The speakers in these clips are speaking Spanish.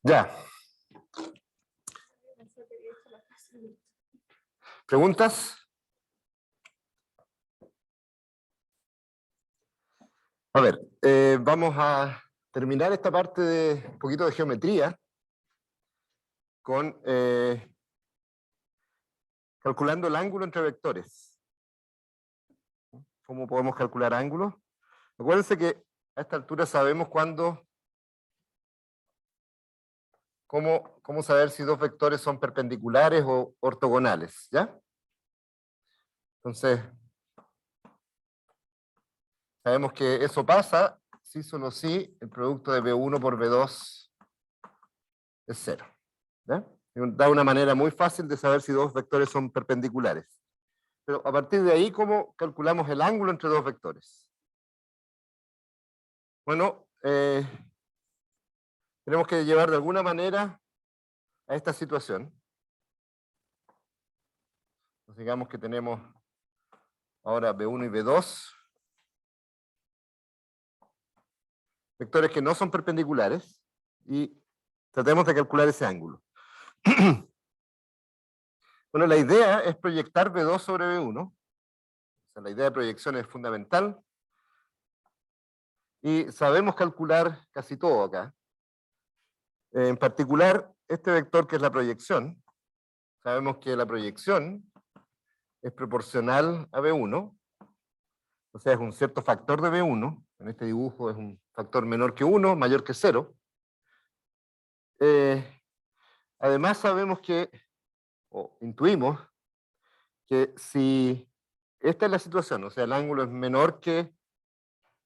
Ya. ¿Preguntas? A ver, vamos a terminar esta parte de un poquito de geometría con calculando el ángulo entre vectores. ¿Cómo podemos calcular ángulos? Acuérdense que a esta altura sabemos cómo saber si dos vectores son perpendiculares o ortogonales, ¿ya? Entonces, sabemos que eso pasa si solo si el producto de B1 por B2 es 0. ¿Ya? Da una manera muy fácil de saber si dos vectores son perpendiculares. Pero a partir de ahí, ¿cómo calculamos el ángulo entre dos vectores? Bueno, tenemos que llevar de alguna manera a esta situación. Entonces, digamos que tenemos ahora B1 y B2, vectores que no son perpendiculares, y tratemos de calcular ese ángulo. Bueno, la idea es proyectar B2 sobre B1. O sea, la idea de proyección es fundamental. Y sabemos calcular casi todo acá. En particular, este vector que es la proyección, sabemos que la proyección es proporcional a B1, o sea, es un cierto factor de B1, en este dibujo es un factor menor que 1, mayor que 0. Además sabemos o intuimos, que si esta es la situación, o sea, el ángulo es menor que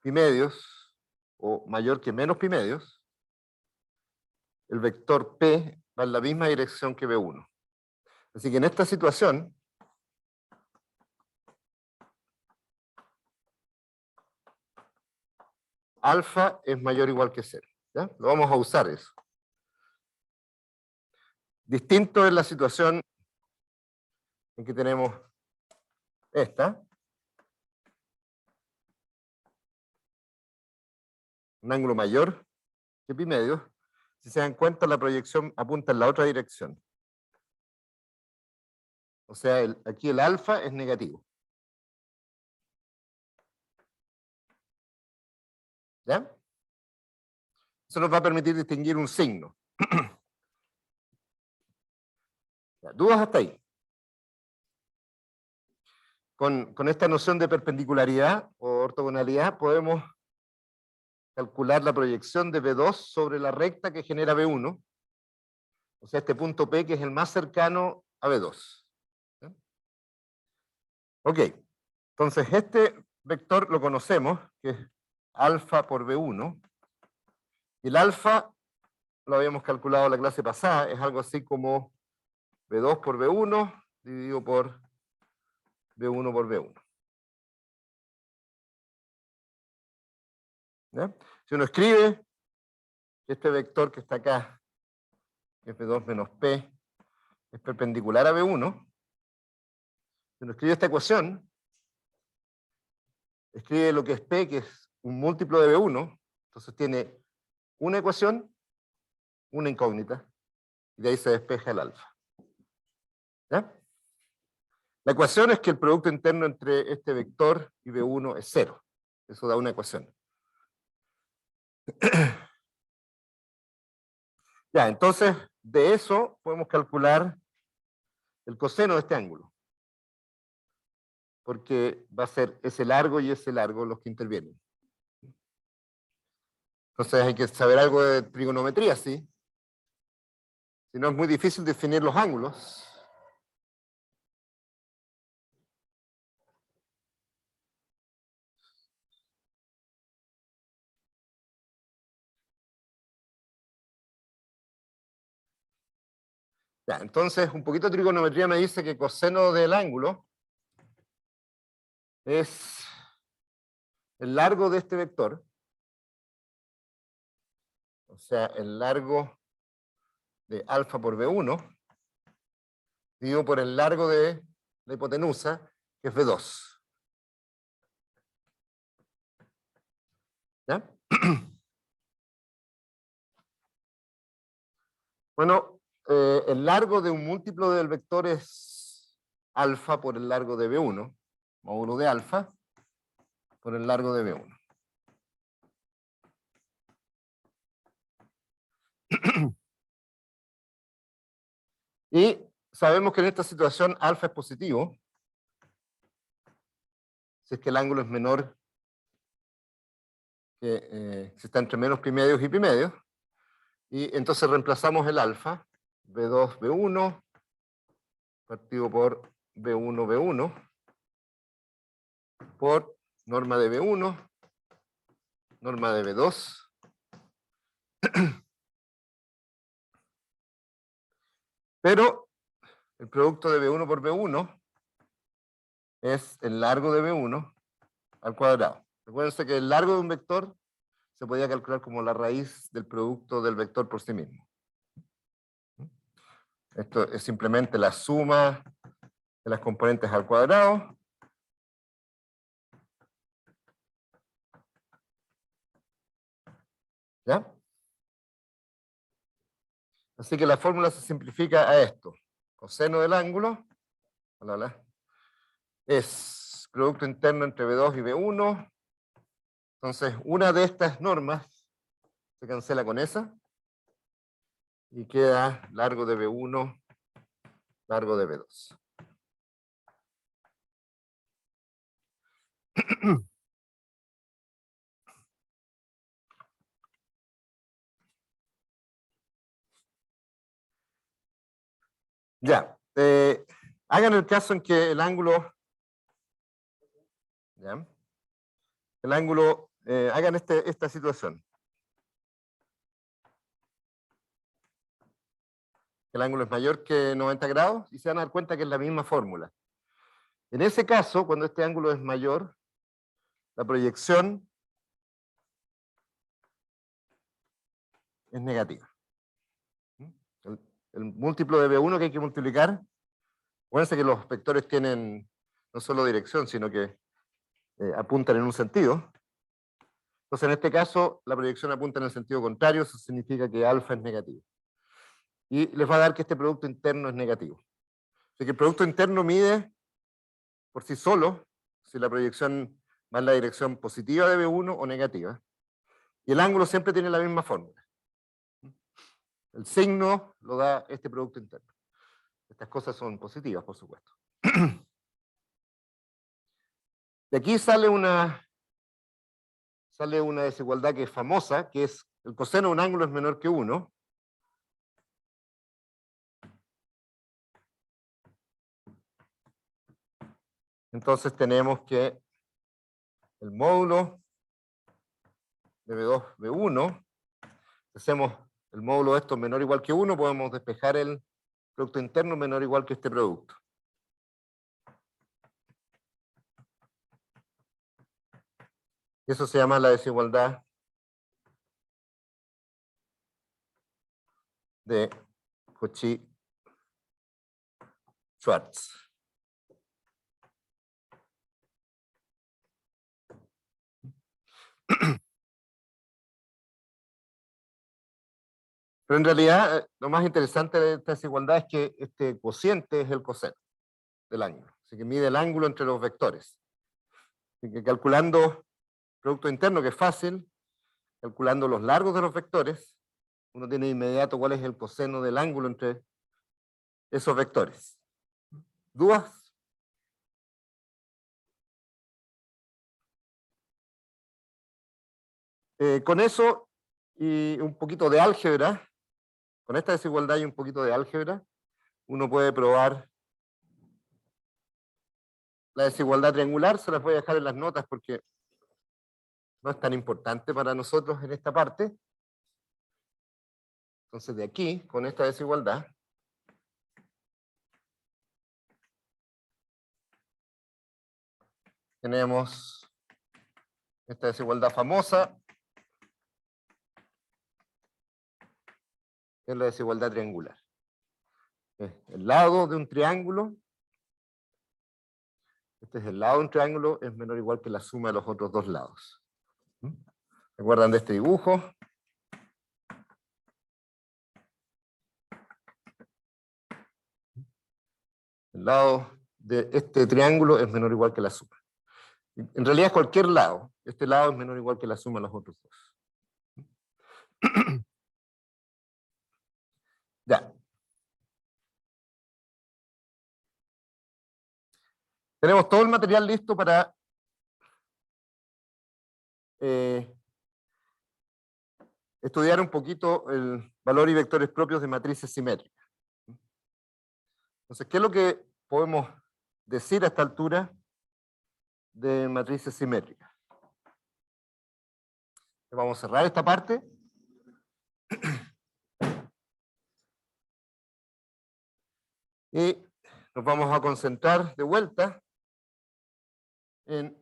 pi medios, o mayor que menos pi medios, el vector P va en la misma dirección que B1. Así que en esta situación, alfa es mayor o igual que 0. ¿Ya? Lo vamos a usar eso. Distinto es la situación en que tenemos esta. Un ángulo mayor que pi medios. Si se dan cuenta, la proyección apunta en la otra dirección. O sea, aquí el alfa es negativo. ¿Ya? Eso nos va a permitir distinguir un signo. ¿Dudas hasta ahí? Con esta noción de perpendicularidad o ortogonalidad podemos calcular la proyección de B2 sobre la recta que genera B1, o sea, este punto P que es el más cercano a B2. ¿Sí? Ok, entonces este vector lo conocemos, que es alfa por B1, y el alfa lo habíamos calculado en la clase pasada, es algo así como B2 por B1 dividido por B1 por B1. ¿Ya? Si uno escribe este vector que está acá, que es B2 menos P, es perpendicular a B1, si uno escribe esta ecuación, escribe lo que es P, que es un múltiplo de B1, entonces tiene una ecuación, una incógnita, y de ahí se despeja el alfa. ¿Ya? La ecuación es que el producto interno entre este vector y B1 es 0. Eso da una ecuación. Ya, entonces, de eso podemos calcular el coseno de este ángulo. Porque va a ser ese largo y ese largo los que intervienen. Entonces hay que saber algo de trigonometría, ¿sí? Si no es muy difícil definir los ángulos. Ya, entonces, un poquito de trigonometría me dice que coseno del ángulo es el largo de este vector, o sea, el largo de alfa por B1, dividido por el largo de la hipotenusa, que es B2. ¿Ya? Bueno, el largo de un múltiplo del vector es alfa por el largo de B1, módulo de alfa por el largo de B1. Y sabemos que en esta situación alfa es positivo, si es que el ángulo es menor, que si está entre menos pi medios y pi medios, y entonces reemplazamos el alfa, B2, B1, partido por B1, B1, por norma de B1, norma de B2, pero el producto de B1 por B1 es el largo de B1 al cuadrado. Recuérdense que el largo de un vector se podía calcular como la raíz del producto del vector por sí mismo. Esto es simplemente la suma de las componentes al cuadrado. ¿Ya? Así que la fórmula se simplifica a esto. Coseno del ángulo, es producto interno entre B2 y B1. Entonces, una de estas normas se cancela con esa y queda largo de B1, largo de B2. Ya, hagan el caso en que el ángulo, ¿ya? El ángulo, hagan esta situación. El ángulo es mayor que 90 grados y se van a dar cuenta que es la misma fórmula. En ese caso, cuando este ángulo es mayor, la proyección es negativa. El múltiplo de B1 que hay que multiplicar, acuérdense que los vectores tienen no solo dirección, sino que apuntan en un sentido. Entonces, en este caso, la proyección apunta en el sentido contrario, eso significa que alfa es negativo. Y les va a dar que este producto interno es negativo. Así que el producto interno mide por sí solo si la proyección va en la dirección positiva de B1 o negativa. Y el ángulo siempre tiene la misma fórmula. El signo lo da este producto interno. Estas cosas son positivas, por supuesto. De aquí sale una desigualdad que es famosa, que es el coseno de un ángulo es menor que 1. Entonces tenemos que el módulo de B2, B1, si hacemos el módulo de esto menor o igual que 1, podemos despejar el producto interno menor o igual que este producto. Eso se llama la desigualdad de Cauchy-Schwarz. Pero en realidad, lo más interesante de esta desigualdad es que este cociente es el coseno del ángulo. Así que mide el ángulo entre los vectores. Así que calculando producto interno, que es fácil, calculando los largos de los vectores, uno tiene de inmediato cuál es el coseno del ángulo entre esos vectores. ¿Dudas? Con eso y un poquito de álgebra, con esta desigualdad y un poquito de álgebra, uno puede probar la desigualdad triangular. Se las voy a dejar en las notas porque no es tan importante para nosotros en esta parte. Entonces, de aquí, con esta desigualdad, tenemos esta desigualdad famosa, que es la desigualdad triangular. El lado de un triángulo, este es el lado de un triángulo, es menor o igual que la suma de los otros dos lados. ¿Se acuerdan de este dibujo? el lado de este triángulo es menor o igual que la suma. En realidad es cualquier lado. Este lado es menor o igual que la suma de los otros dos. Ya. Tenemos todo el material listo para estudiar un poquito el valor y vectores propios de matrices simétricas. Entonces, ¿qué es lo que podemos decir a esta altura de matrices simétricas? Vamos a cerrar esta parte. Y nos vamos a concentrar de vuelta en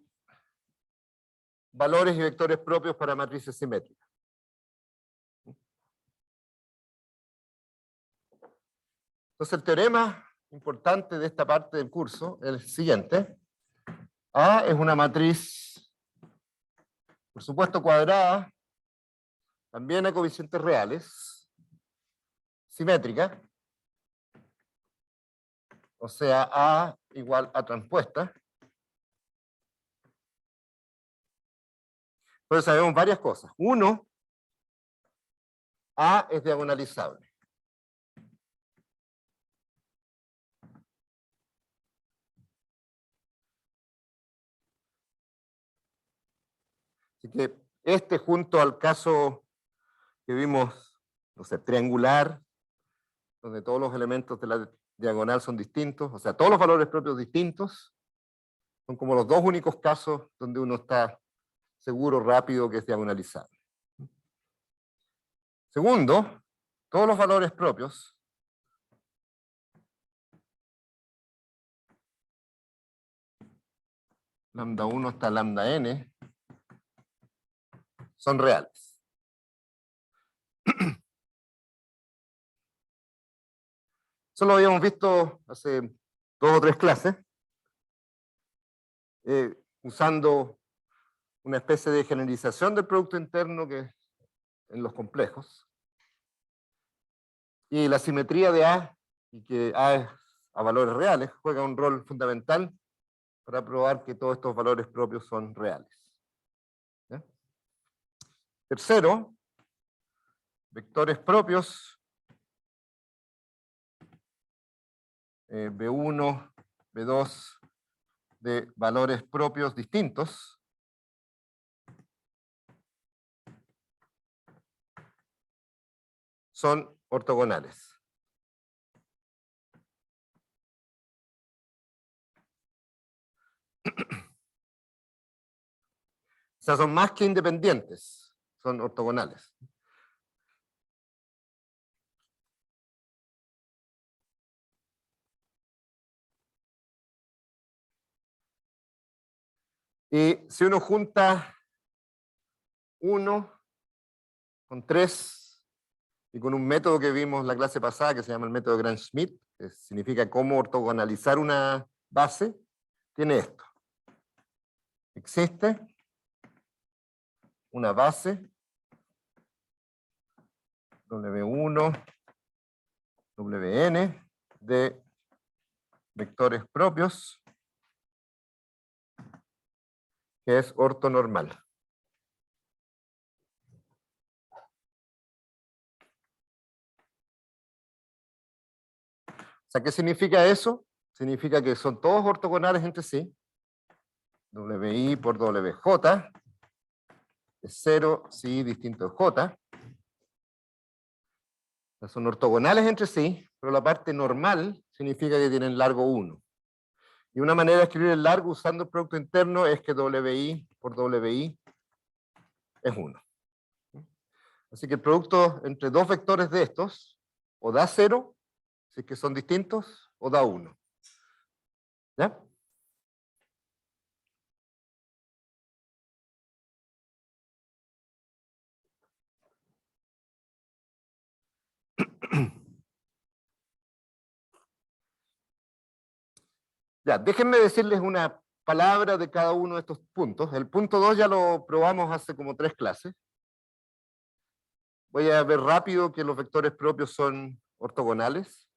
valores y vectores propios para matrices simétricas. Entonces el teorema importante de esta parte del curso es el siguiente. A es una matriz, por supuesto, cuadrada, también a coeficientes reales, simétrica, o sea, A igual a transpuesta. Entonces sabemos varias cosas. Uno, A es diagonalizable. Así que este junto al caso que vimos, no sé, triangular, donde todos los elementos de la diagonal son distintos, o sea, todos los valores propios distintos, son como los dos únicos casos donde uno está seguro, rápido, que es diagonalizable. Segundo, todos los valores propios lambda 1 hasta lambda n son reales. Eso lo habíamos visto hace 2 o 3 clases, usando una especie de generalización del producto interno que en los complejos. Y la simetría de A, y que A es a valores reales, juega un rol fundamental para probar que todos estos valores propios son reales. ¿Ya? Tercero, vectores propios, B1, B2, de valores propios distintos, son ortogonales. O sea, son más que independientes, son ortogonales. Y si uno junta 1 con 3 y con un método que vimos en la clase pasada que se llama el método Gram-Schmidt, que significa cómo ortogonalizar una base, tiene esto. Existe una base W1, Wn de vectores propios que es ortonormal. O sea, ¿qué significa eso? Significa que son todos ortogonales entre sí. Wi por Wj es 0 si distinto de J. O sea, son ortogonales entre sí, pero la parte normal significa que tienen largo 1. Y una manera de escribir el largo usando el producto interno es que Wi por Wi es 1. Así que el producto entre dos vectores de estos o da 0, si es que son distintos, o da 1. ¿Ya? Ya, déjenme decirles una palabra de cada uno de estos puntos. El punto 2 ya lo probamos hace como 3 clases. Voy a ver rápido que los vectores propios son ortogonales.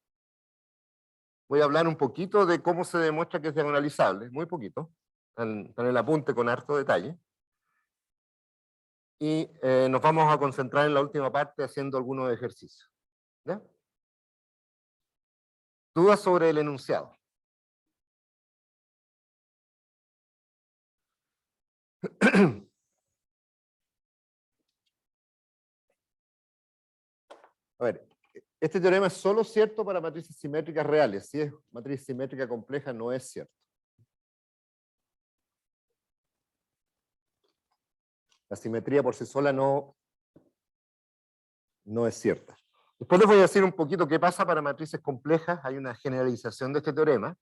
voy a hablar un poquito de cómo se demuestra que es diagonalizable, muy poquito, está en el apunte con harto detalle. Y nos vamos a concentrar en la última parte haciendo algunos ejercicios. ¿Ya? ¿Dudas sobre el enunciado? A ver, este teorema es solo cierto para matrices simétricas reales. Si es matriz simétrica compleja, no es cierto. La simetría por sí sola no es cierta. Después les voy a decir un poquito qué pasa para matrices complejas. Hay una generalización de este teorema,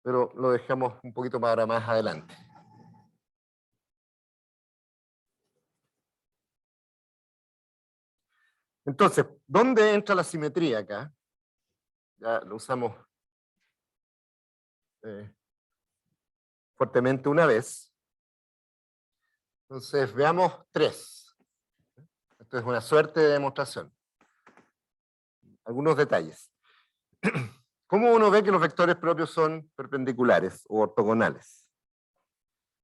pero lo dejamos un poquito para más adelante. Entonces, ¿dónde entra la simetría acá? Ya lo usamos fuertemente una vez. Entonces, veamos 3. Esto es una suerte de demostración. Algunos detalles. ¿Cómo uno ve que los vectores propios son perpendiculares o ortogonales?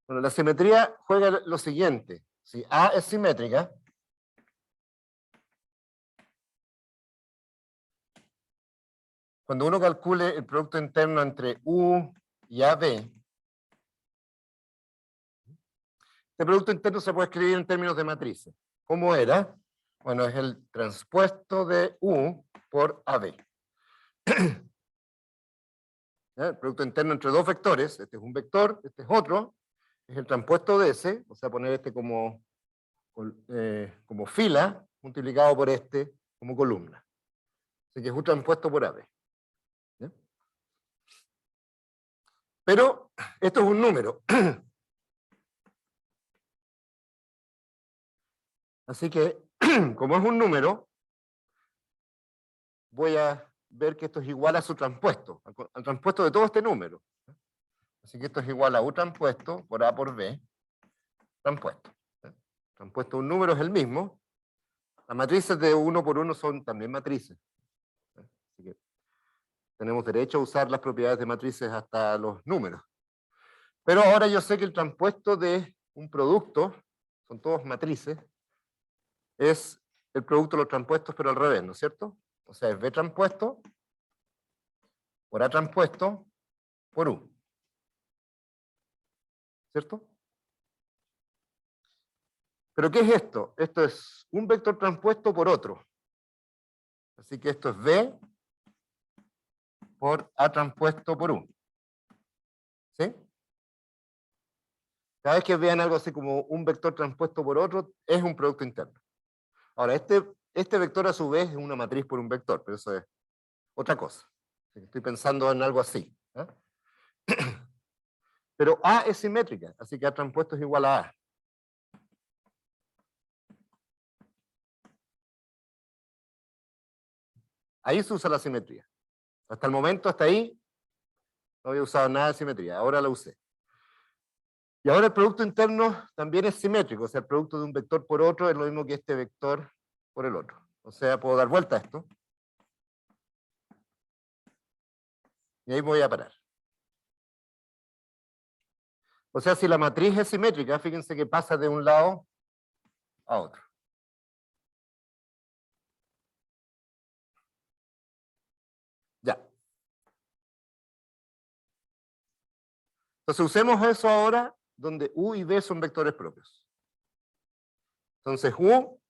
Bueno, la simetría juega lo siguiente. Si A es simétrica, cuando uno calcule el producto interno entre U y AB, este producto interno se puede escribir en términos de matrices. ¿Cómo era? Bueno, es el transpuesto de U por AB. El producto interno entre dos vectores, este es un vector, este es otro, es el transpuesto de ese, o sea, poner este como fila, multiplicado por este como columna. Así que es un transpuesto por AB. ¿Ya? Pero esto es un número. Así que, como es un número, voy a ver que esto es igual a su transpuesto, al transpuesto de todo este número. Así que esto es igual a U transpuesto por A por B, transpuesto. Transpuesto de un número es el mismo. Las matrices de 1 por 1 son también matrices. Así que tenemos derecho a usar las propiedades de matrices hasta los números. Pero ahora yo sé que el transpuesto de un producto, son todos matrices, es el producto de los transpuestos, pero al revés, ¿no es cierto? O sea, es B transpuesto por A transpuesto por U. ¿Cierto? ¿Pero qué es esto? Esto es un vector transpuesto por otro. Así que esto es B por A transpuesto por U. ¿Sí? Cada vez que vean algo así como un vector transpuesto por otro, es un producto interno. Ahora, este vector a su vez es una matriz por un vector, pero eso es otra cosa. Estoy pensando en algo así. ¿Eh? Pero A es simétrica, así que A transpuesto es igual a A. Ahí se usa la simetría. Hasta el momento, hasta ahí, no había usado nada de simetría, ahora la usé. Y ahora el producto interno también es simétrico, o sea, el producto de un vector por otro es lo mismo que este vector por el otro. O sea, puedo dar vuelta a esto. Y ahí voy a parar. O sea, si la matriz es simétrica, fíjense que pasa de un lado a otro. Ya. Entonces usemos eso ahora donde U y B son vectores propios. Entonces U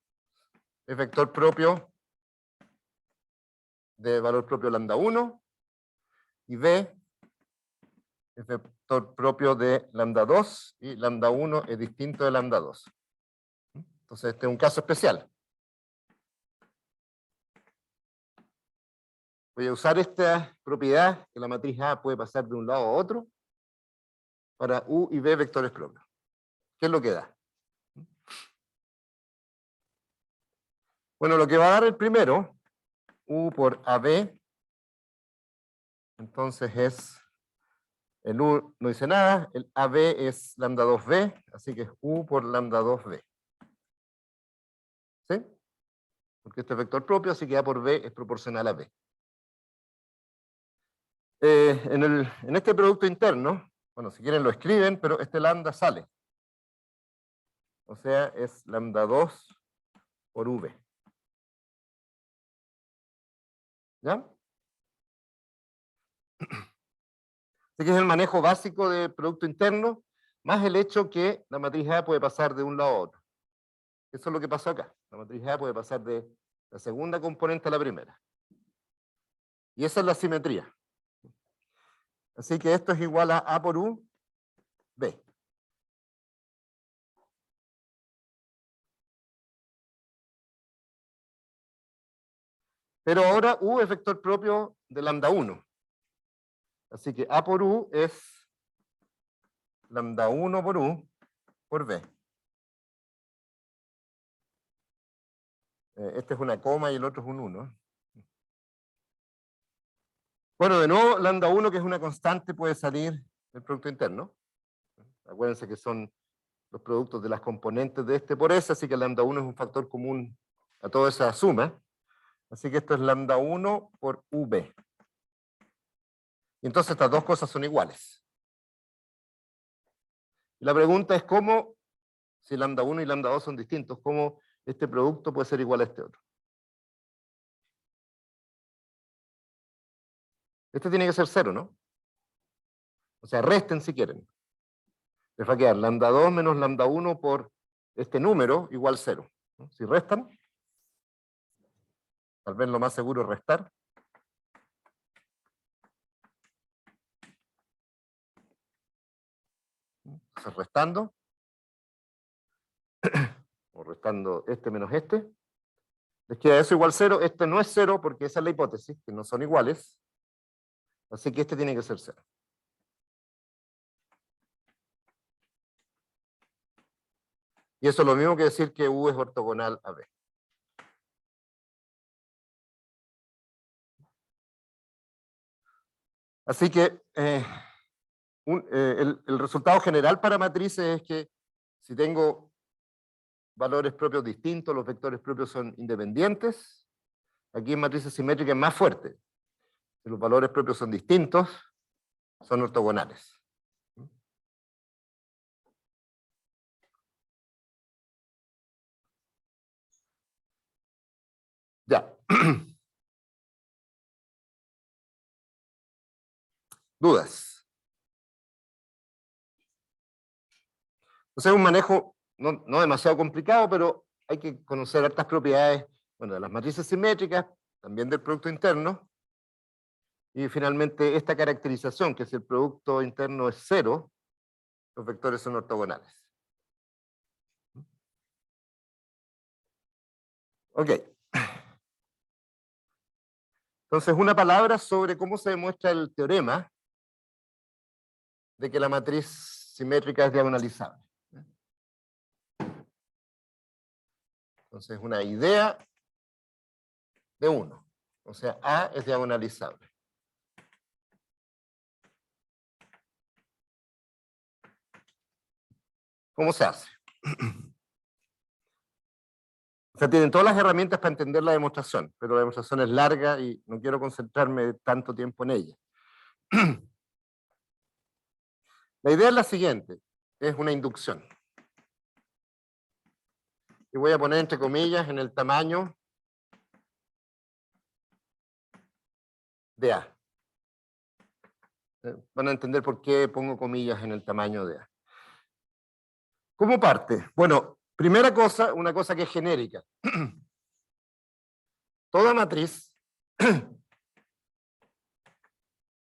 es vector propio de valor propio lambda 1 y B es vector propio de lambda 2 y lambda 1 es distinto de lambda 2. Entonces este es un caso especial. Voy a usar esta propiedad que la matriz A puede pasar de un lado a otro para U y B vectores propios. ¿Qué es lo que da? Bueno, lo que va a dar el primero, U por AB, entonces es, el U no dice nada, el AB es lambda 2B, así que es U por lambda 2B. ¿Sí? Porque este es vector propio, así que A por B es proporcional a B. En este producto interno, bueno, si quieren lo escriben, pero este lambda sale. O sea, es lambda 2 por v. ¿Ya? Así que es el manejo básico de producto interno, más el hecho que la matriz A puede pasar de un lado a otro. Eso es lo que pasó acá. La matriz A puede pasar de la segunda componente a la primera. Y esa es la simetría. Así que esto es igual a A por U, B. Pero ahora U es vector propio de lambda 1. Así que A por U es lambda 1 por U por B. Este es una coma y el otro es un 1. Bueno, de nuevo, lambda 1, que es una constante, puede salir del producto interno. Acuérdense que son los productos de las componentes de este por S, así que lambda 1 es un factor común a toda esa suma. Así que esto es lambda 1 por V. Y entonces estas dos cosas son iguales. Y la pregunta es cómo, si lambda 1 y lambda 2 son distintos, cómo este producto puede ser igual a este otro. Este tiene que ser 0, ¿no? O sea, resten si quieren. Les va a quedar lambda 2 menos lambda 1 por este número igual 0. ¿No? Si restan, tal vez lo más seguro es restar. Entonces, restando, o restando este menos este, les queda eso igual 0. Este no es 0 porque esa es la hipótesis, que no son iguales. Así que este tiene que ser 0. Y eso es lo mismo que decir que U es ortogonal a B. Así que el resultado general para matrices es que si tengo valores propios distintos, los vectores propios son independientes. Aquí en matrices simétricas es más fuerte. Si los valores propios son distintos, son ortogonales. Ya. ¿Dudas? Entonces es un manejo no demasiado complicado, pero hay que conocer hartas propiedades, bueno, de las matrices simétricas, también del producto interno, y finalmente esta caracterización, que si el producto interno es 0, los vectores son ortogonales. Ok. Entonces, una palabra sobre cómo se demuestra el teorema de que la matriz simétrica es diagonalizable. Entonces, una idea de 1. O sea, A es diagonalizable. ¿Cómo se hace? O sea, tienen todas las herramientas para entender la demostración, pero la demostración es larga y no quiero concentrarme tanto tiempo en ella. La idea es la siguiente, es una inducción. Y voy a poner entre comillas en el tamaño de A. Van a entender por qué pongo comillas en el tamaño de A. ¿Cómo parte? Bueno, primera cosa, una cosa que es genérica. Toda matriz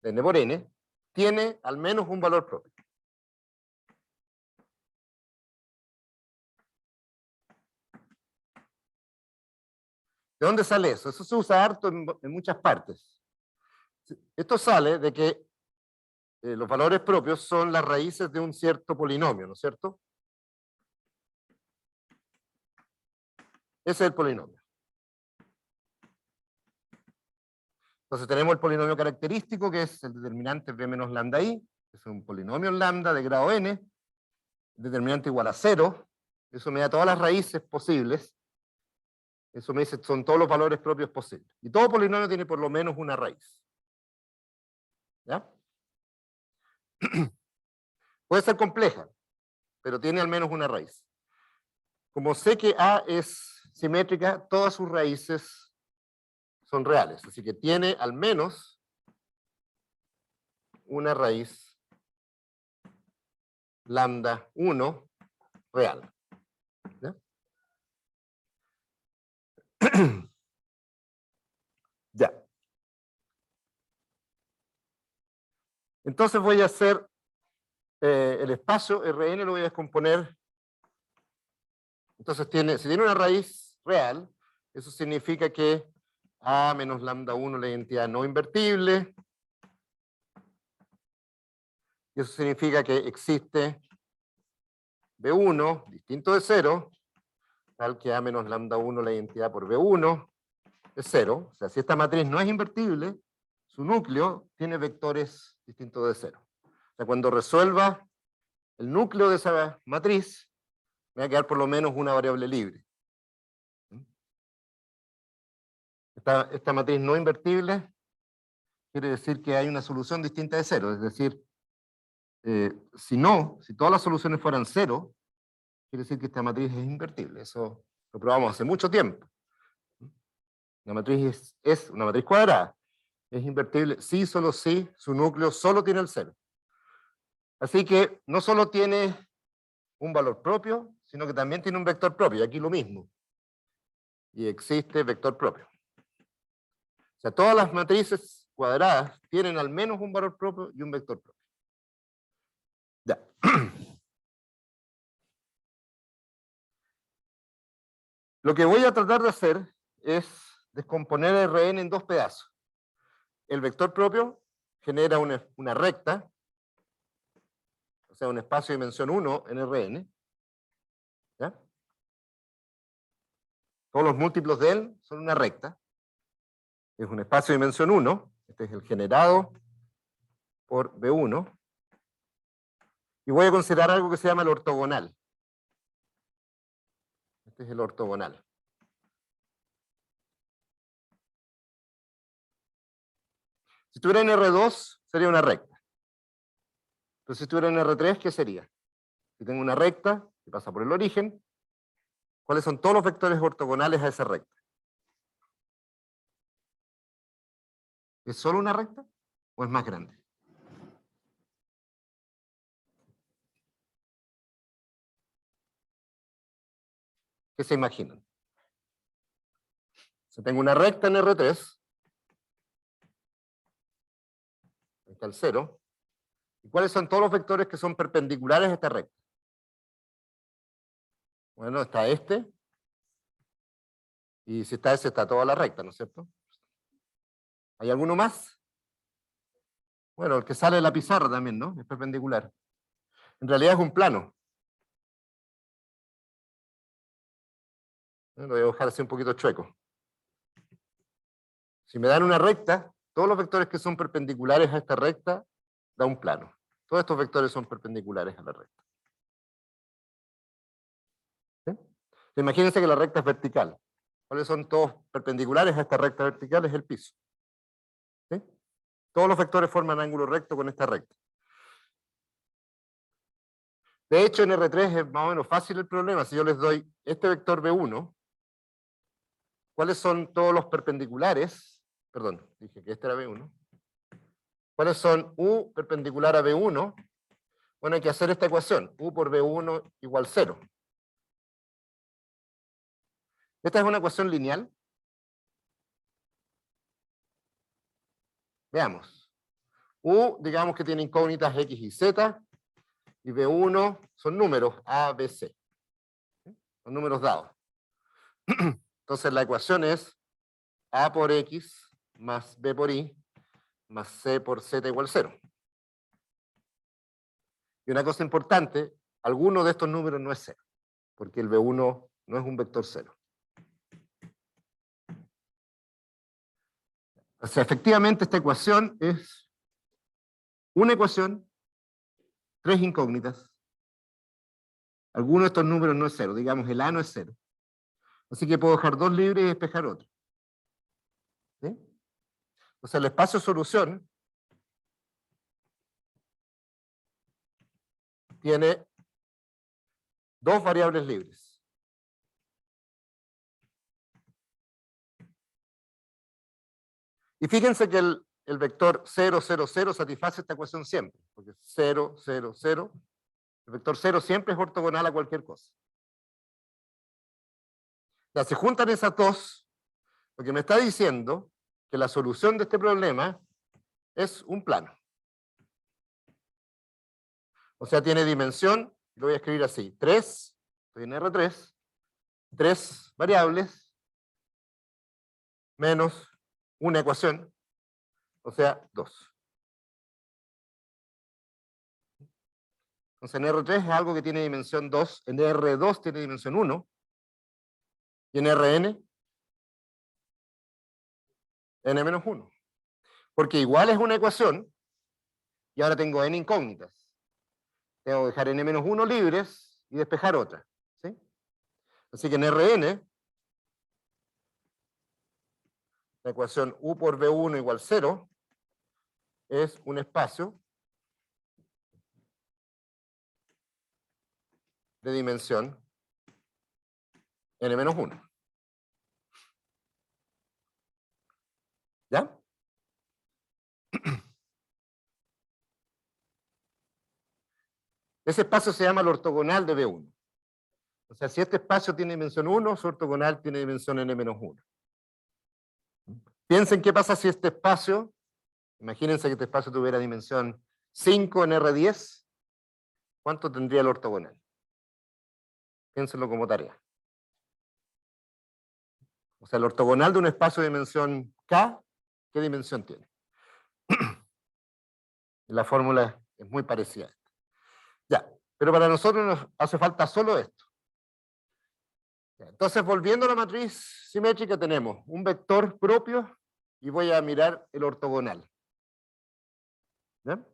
de n por n tiene al menos un valor propio. ¿De dónde sale eso? Eso se usa harto en muchas partes. Esto sale de que los valores propios son las raíces de un cierto polinomio, ¿no es cierto? Ese es el polinomio. Entonces tenemos el polinomio característico, que es el determinante b menos lambda i, que es un polinomio en lambda de grado n, determinante igual a 0, eso me da todas las raíces posibles, eso me dice son todos los valores propios posibles. Y todo polinomio tiene por lo menos una raíz. ¿Ya? Puede ser compleja, pero tiene al menos una raíz. Como sé que A es simétrica, todas sus raíces son reales, así que tiene al menos una raíz lambda 1 real. ¿Ya? Ya. Entonces voy a hacer el espacio Rn, lo voy a descomponer. Entonces, si tiene una raíz real, eso significa que A menos lambda 1 la identidad no invertible. Y eso significa que existe B1 distinto de 0, tal que A menos lambda 1 la identidad por B1 es 0. O sea, si esta matriz no es invertible, su núcleo tiene vectores distintos de 0. O sea, cuando resuelva el núcleo de esa matriz, me va a quedar por lo menos una variable libre. Esta matriz no invertible quiere decir que hay una solución distinta de 0. Es decir, si todas las soluciones fueran 0, quiere decir que esta matriz es invertible. Eso lo probamos hace mucho tiempo. La matriz es una matriz cuadrada. Es invertible si, solo si, su núcleo solo tiene el 0. Así que no solo tiene un valor propio, sino que también tiene un vector propio. Y aquí lo mismo. Y existe vector propio. O sea, todas las matrices cuadradas tienen al menos un valor propio y un vector propio. Ya. Lo que voy a tratar de hacer es descomponer el Rn en dos pedazos. El vector propio genera una recta, o sea, un espacio de dimensión 1 en Rn. ¿Ya? Todos los múltiplos de él son una recta. Es un espacio de dimensión 1. Este es el generado por B1. Y voy a considerar algo que se llama el ortogonal. Este es el ortogonal. Si estuviera en R2, sería una recta. Entonces, si estuviera en R3, ¿qué sería? Si tengo una recta que pasa por el origen, ¿cuáles son todos los vectores ortogonales a esa recta? ¿Es solo una recta o es más grande? ¿Qué se imaginan? Si tengo una recta en R3, ahí está el 0, ¿y cuáles son todos los vectores que son perpendiculares a esta recta? Bueno, está este, y si está ese, está toda la recta, ¿no es cierto? ¿Hay alguno más? Bueno, el que sale de la pizarra también, ¿no? Es perpendicular. En realidad es un plano. Lo voy a dejar así un poquito chueco. Si me dan una recta, todos los vectores que son perpendiculares a esta recta da un plano. Todos estos vectores son perpendiculares a la recta. ¿Sí? Imagínense que la recta es vertical. ¿Cuáles son todos perpendiculares a esta recta vertical? Es el piso. ¿Sí? Todos los vectores forman ángulo recto con esta recta. De hecho, en R3 es más o menos fácil el problema. Si yo les doy este vector B1, ¿cuáles son todos los perpendiculares? Perdón, dije que este era B1. ¿Cuáles son U perpendicular a B1? Bueno, hay que hacer esta ecuación. U por B1 igual 0. Esta es una ecuación lineal. Veamos. U, digamos que tiene incógnitas X y Z, y B1 son números A, B, C. Son números dados. Entonces la ecuación es A por X más B por Y más C por Z igual 0. Y una cosa importante, alguno de estos números no es 0, porque el B1 no es un vector 0. O sea, efectivamente esta ecuación es una ecuación, tres incógnitas. Alguno de estos números no es 0, digamos el A no es 0. Así que puedo dejar dos libres y despejar otro. ¿Sí? O sea, el espacio solución tiene dos variables libres. Y fíjense que el vector 0, 0, 0 satisface esta ecuación siempre, porque 0, 0, 0, el vector 0 siempre es ortogonal a cualquier cosa. Ya, se juntan esas dos, lo que me está diciendo que la solución de este problema es un plano. O sea, tiene dimensión, lo voy a escribir así, 3, estoy en R3, 3 variables, menos una ecuación, o sea, 2. Entonces en R3 es algo que tiene dimensión 2, en R2 tiene dimensión 1, y en Rn, n-1. Porque igual es una ecuación, y ahora tengo n incógnitas. Tengo que dejar n-1 libres y despejar otra. ¿Sí? Así que en Rn, la ecuación u por v1 igual 0 es un espacio de dimensión n-1. ¿Ya? Ese espacio se llama el ortogonal de V1. O sea, si este espacio tiene dimensión 1, su ortogonal tiene dimensión n-1. Piensen qué pasa si este espacio, imagínense que este espacio tuviera dimensión 5 en R10, ¿cuánto tendría el ortogonal? Piénsenlo como tarea. O sea, el ortogonal de un espacio de dimensión K, ¿qué dimensión tiene? La fórmula es muy parecida a esta. Ya, pero para nosotros nos hace falta solo esto. Entonces, volviendo a la matriz simétrica, tenemos un vector propio y voy a mirar el ortogonal. ¿Ya?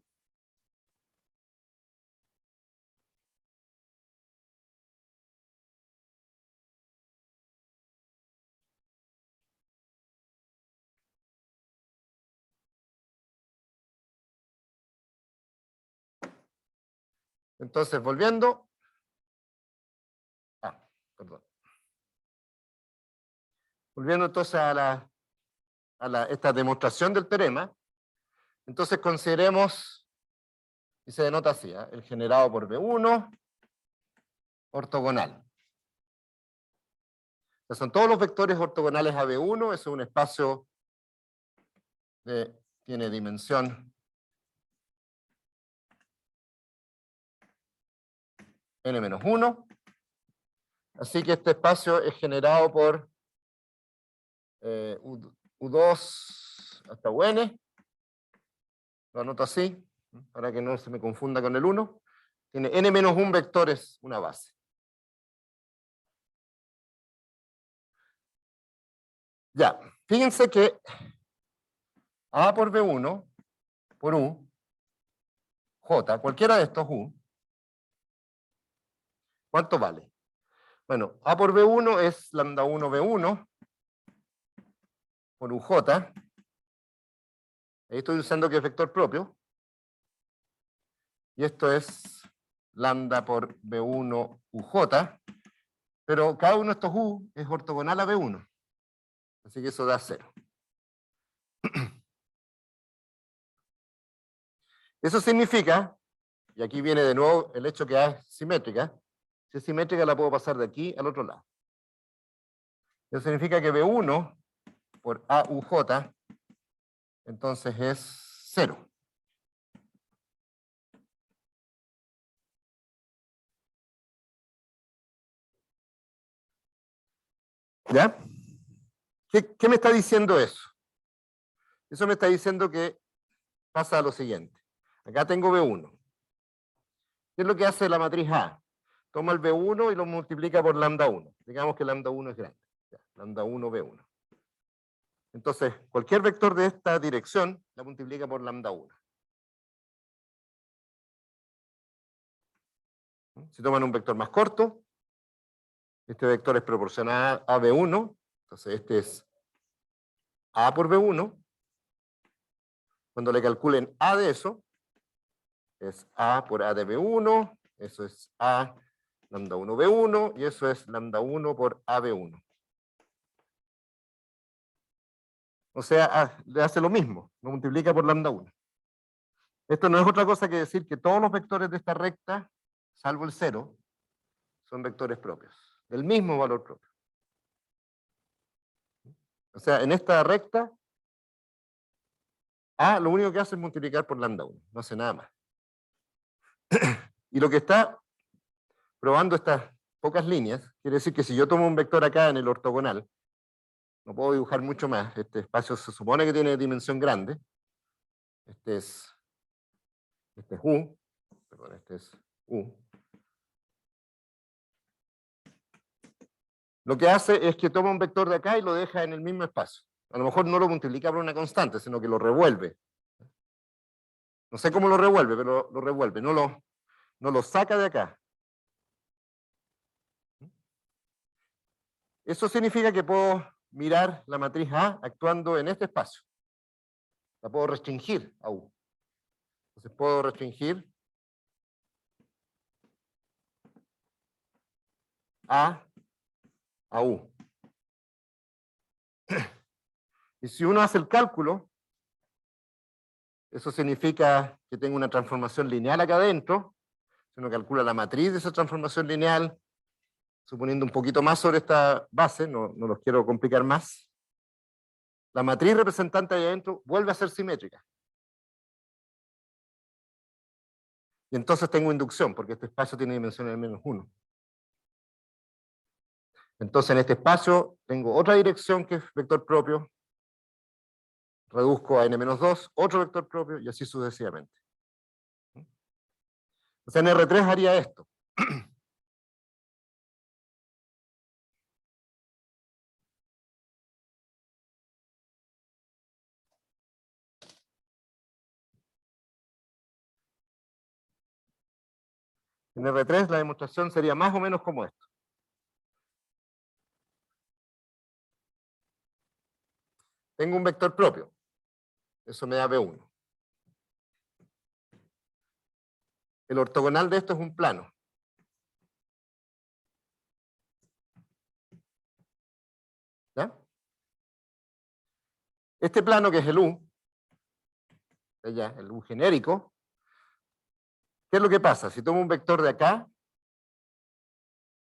Entonces, volviendo. Perdón. Volviendo entonces a esta demostración del teorema, entonces consideremos, y se denota así, el generado por V1 ortogonal. O sea, son todos los vectores ortogonales a V1, es un espacio que tiene dimensión n-1, así que este espacio es generado por U2 hasta UN, lo anoto así, para que no se me confunda con el 1, tiene n-1 vectores una base. Ya, fíjense que A por B1 por U, J, cualquiera de estos U, ¿cuánto vale? Bueno, A por B1 es lambda 1 B1 por UJ. Ahí estoy usando que es vector propio. Y esto es lambda por B1 UJ. Pero cada uno de estos U es ortogonal a B1. Así que eso da 0. Eso significa, y aquí viene de nuevo el hecho que A es simétrica, si es simétrica la puedo pasar de aquí al otro lado. Eso significa que B1 por AUJ entonces es 0. ¿Ya? ¿Qué me está diciendo eso? Eso me está diciendo que pasa lo siguiente. Acá tengo B1. ¿Qué es lo que hace la matriz A? Toma el B1 y lo multiplica por lambda 1. Digamos que lambda 1 es grande. Ya, lambda 1, B1. Entonces, cualquier vector de esta dirección la multiplica por lambda 1. Si toman un vector más corto, este vector es proporcional a B1, entonces este es A por B1. Cuando le calculen A de eso, es A por A de B1, Eso es A lambda 1 B1 y eso es lambda 1 por AB1. O sea, le hace lo mismo, lo multiplica por lambda 1. Esto no es otra cosa que decir que todos los vectores de esta recta, salvo el 0, son vectores propios, del mismo valor propio. O sea, en esta recta, A lo único que hace es multiplicar por lambda 1, no hace nada más. Y lo que está probando estas pocas líneas, quiere decir que si yo tomo un vector acá en el ortogonal, no puedo dibujar mucho más, este espacio se supone que tiene dimensión grande, este es U, perdón, este es U. Lo que hace es que toma un vector de acá y lo deja en el mismo espacio. A lo mejor no lo multiplica por una constante, sino que lo revuelve. No sé cómo lo revuelve, pero lo revuelve, no lo saca de acá. Eso significa que puedo mirar la matriz A actuando en este espacio. La puedo restringir a U. Entonces puedo restringir A U. Y si uno hace el cálculo, eso significa que tengo una transformación lineal acá adentro. Si uno calcula la matriz de esa transformación lineal, suponiendo un poquito más sobre esta base, no los quiero complicar más, la matriz representante ahí adentro vuelve a ser simétrica. Y entonces tengo inducción, porque este espacio tiene dimensión en menos 1. Entonces en este espacio tengo otra dirección que es vector propio, reduzco a n-2, otro vector propio, y así sucesivamente. O sea, en R3 haría esto. En R3 la demostración sería más o menos como esto. Tengo un vector propio. Eso me da B1. El ortogonal de esto es un plano. ¿Ya? Este plano, que es el U, ya, el U genérico, ¿qué es lo que pasa? Si tomo un vector de acá,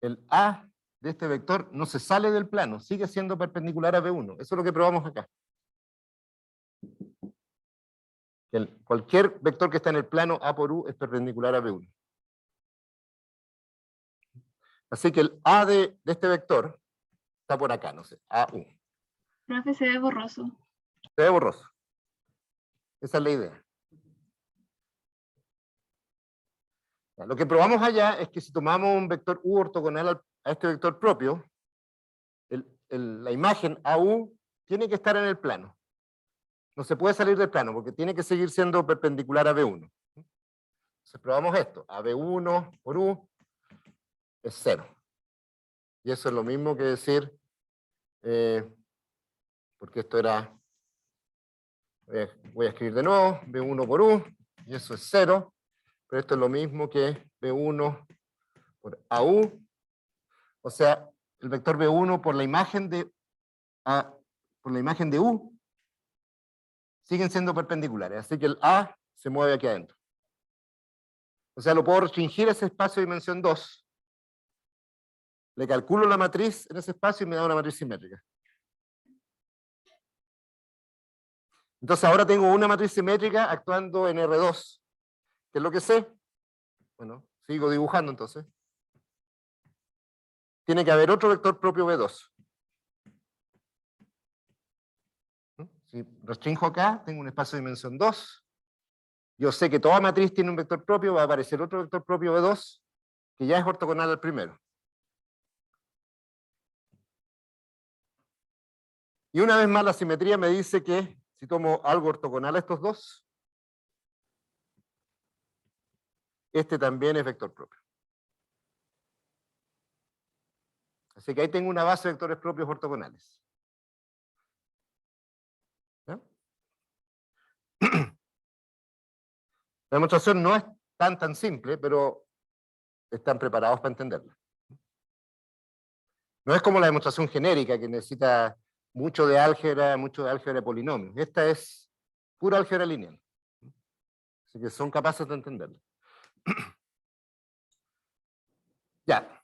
el A de este vector no se sale del plano, sigue siendo perpendicular a B1. Eso es lo que probamos acá. Cualquier vector que está en el plano A por U es perpendicular a B1. Así que el A de este vector está por acá, no sé, AU. Profe, se ve borroso. Se ve borroso. Esa es la idea. Ya, lo que probamos allá es que si tomamos un vector U ortogonal a este vector propio, la imagen AU tiene que estar en el plano. No se puede salir del plano porque tiene que seguir siendo perpendicular a B1. Entonces probamos esto. A B1 por U es 0. Y eso es lo mismo que decir, porque esto era, voy a escribir de nuevo, B1 por U, y eso es 0. Pero esto es lo mismo que B1 por AU. O sea, el vector B1 por la imagen de U siguen siendo perpendiculares. Así que el A se mueve aquí adentro. O sea, lo puedo restringir a ese espacio de dimensión 2. Le calculo la matriz en ese espacio y me da una matriz simétrica. Entonces ahora tengo una matriz simétrica actuando en R2. ¿Qué es lo que sé? Bueno, sigo dibujando entonces. Tiene que haber otro vector propio B2. Si restringo acá, tengo un espacio de dimensión 2. Yo sé que toda matriz tiene un vector propio, va a aparecer otro vector propio B2, que ya es ortogonal al primero. Y una vez más la simetría me dice que si tomo algo ortogonal a estos dos, este también es vector propio. Así que ahí tengo una base de vectores propios ortogonales. ¿Ya? La demostración no es tan simple, pero están preparados para entenderla. No es como la demostración genérica que necesita mucho de álgebra de polinomios. Esta es pura álgebra lineal. Así que son capaces de entenderla. Ya.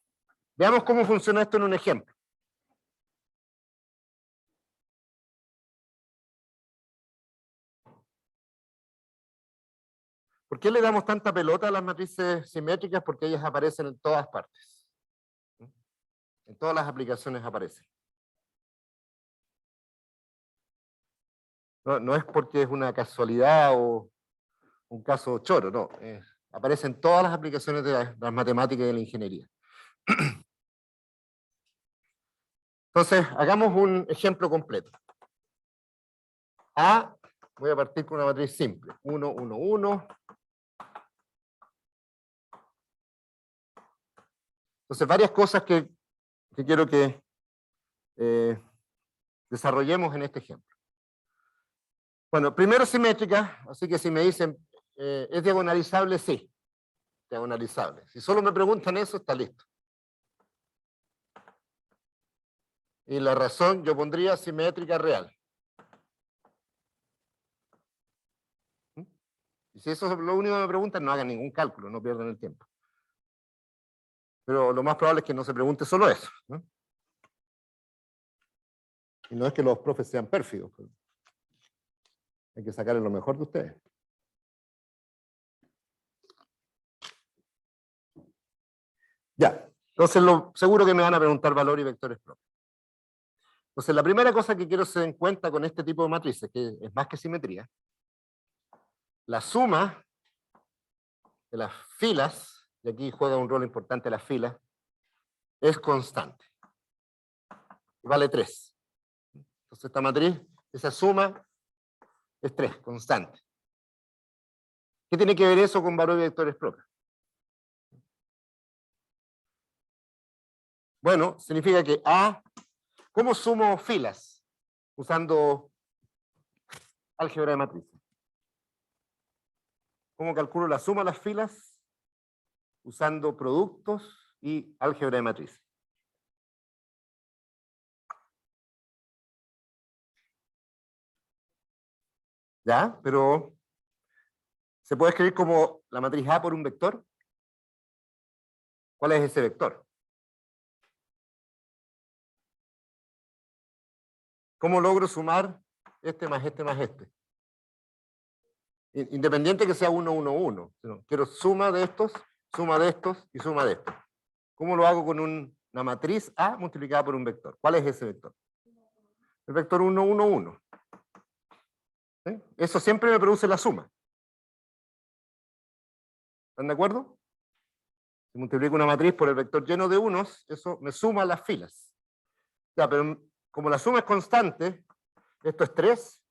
Veamos cómo funciona esto en un ejemplo. ¿Por qué le damos tanta pelota a las matrices simétricas? Porque ellas aparecen en todas partes. En todas las aplicaciones aparecen. No es porque es una casualidad o un caso choro, no. Aparece en todas las aplicaciones de las matemáticas y de la ingeniería. Entonces, hagamos un ejemplo completo. A, voy a partir con una matriz simple. 1, 1, 1. Entonces, varias cosas que quiero que desarrollemos en este ejemplo. Bueno, primero simétrica, así que si me dicen, ¿es diagonalizable? Sí, diagonalizable. Si solo me preguntan eso, está listo. Y la razón, yo pondría simétrica real. Y si eso es lo único que me preguntan, no hagan ningún cálculo, no pierdan el tiempo. Pero lo más probable es que no se pregunte solo eso, ¿no? Y no es que los profes sean pérfidos. Hay que sacarle lo mejor de ustedes. Ya, entonces seguro que me van a preguntar valor y vectores propios. Entonces la primera cosa que quiero se den cuenta con este tipo de matrices, que es más que simetría, la suma de las filas, y aquí juega un rol importante las filas, es constante. Vale 3. Entonces esta matriz, esa suma es 3, constante. ¿Qué tiene que ver eso con valor y vectores propios? Bueno, significa que A, ¿cómo sumo filas? Usando álgebra de matrices. ¿Cómo calculo la suma de las filas? Usando productos y álgebra de matrices. ¿Ya? Pero ¿se puede escribir como la matriz A por un vector? ¿Cuál es ese vector? ¿Cómo logro sumar este más este más este? Independiente que sea 1, 1, 1. Quiero suma de estos y suma de estos. ¿Cómo lo hago con una matriz A multiplicada por un vector? ¿Cuál es ese vector? El vector 1, 1, 1. ¿Sí? Eso siempre me produce la suma. ¿Están de acuerdo? Si multiplico una matriz por el vector lleno de unos, eso me suma las filas. Ya, pero como la suma es constante, esto es 3.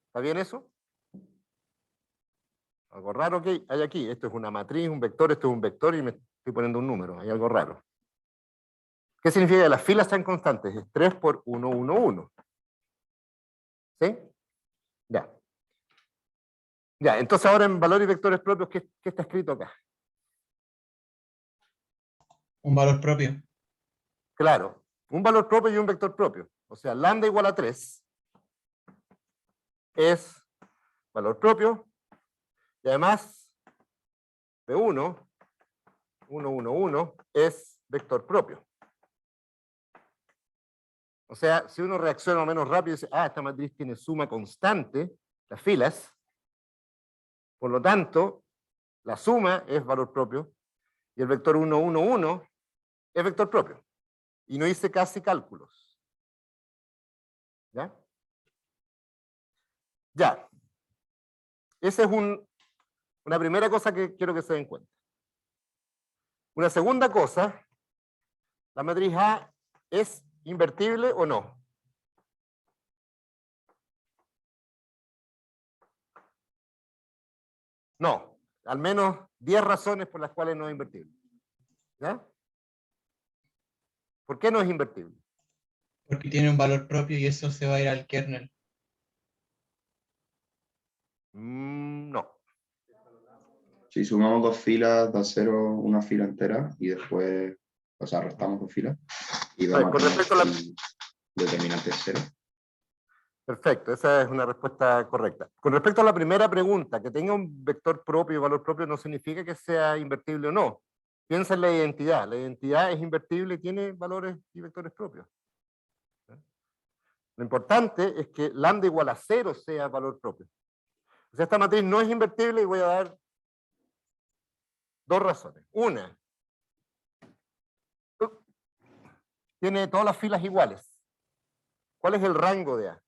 ¿Está bien eso? Algo raro que hay aquí. Esto es una matriz, un vector, esto es un vector y me estoy poniendo un número. Hay algo raro. ¿Qué significa que las filas están constantes? Es 3 por 1, 1, 1. ¿Sí? Ya. Ya, entonces ahora en valor y vectores propios, ¿qué está escrito acá? Un valor propio. Claro, un valor propio y un vector propio. O sea, lambda igual a 3 es valor propio y además P1, 1, 1, 1 es vector propio. O sea, si uno reacciona menos rápido y dice, esta matriz tiene suma constante, las filas, por lo tanto, la suma es valor propio y el vector 1, 1, 1 es vector propio. Y no hice casi cálculos. ¿Ya? Ya. Esa es una primera cosa que quiero que se den cuenta. Una segunda cosa, ¿la matriz A es invertible o no? No. Al menos 10 razones por las cuales no es invertible. ¿Ya? ¿Por qué no es invertible? Porque tiene un valor propio y eso se va a ir al kernel. No. Si sumamos dos filas, da 0 una fila entera y después, o sea, restamos dos filas. Y Vale, vamos con a tener respecto a la... el determinante 0. Perfecto, esa es una respuesta correcta. Con respecto a la primera pregunta, que tenga un vector propio y valor propio no significa que sea invertible o no. Piensa en la identidad. La identidad es invertible y tiene valores y vectores propios. Lo importante es que lambda igual a 0 sea valor propio. O sea, esta matriz no es invertible y voy a dar dos razones. Una, tiene todas las filas iguales. ¿Cuál es el rango de A?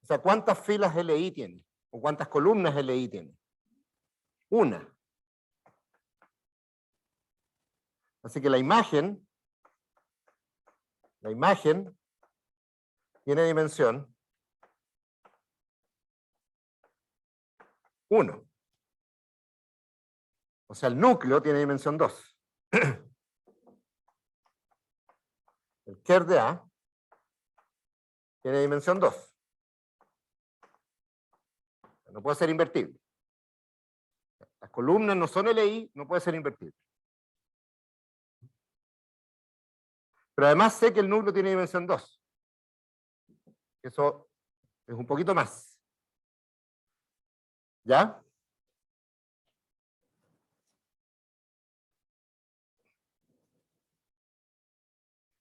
O sea, ¿cuántas filas LI tiene? ¿O cuántas columnas LI tiene? Una. Así que la imagen tiene dimensión 1. O sea, el núcleo tiene dimensión 2. El ker de A tiene dimensión 2. No puede ser invertible. Las columnas no son LI, no puede ser invertible. Pero además sé que el núcleo tiene dimensión 2. Eso es un poquito más. ¿Ya?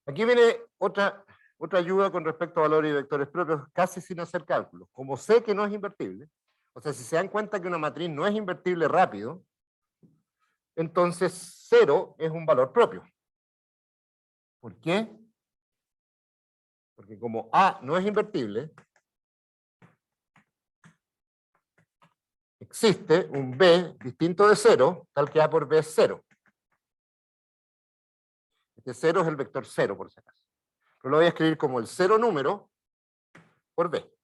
Aquí viene otra ayuda con respecto a valores y vectores propios, casi sin hacer cálculos. Como sé que no es invertible, o sea, si se dan cuenta que una matriz no es invertible rápido, entonces 0 es un valor propio. ¿Por qué? Porque como A no es invertible, existe un B distinto de 0, tal que A por B es 0. Este 0 es el vector 0, por si acaso. Pero lo voy a escribir como el 0 número por B.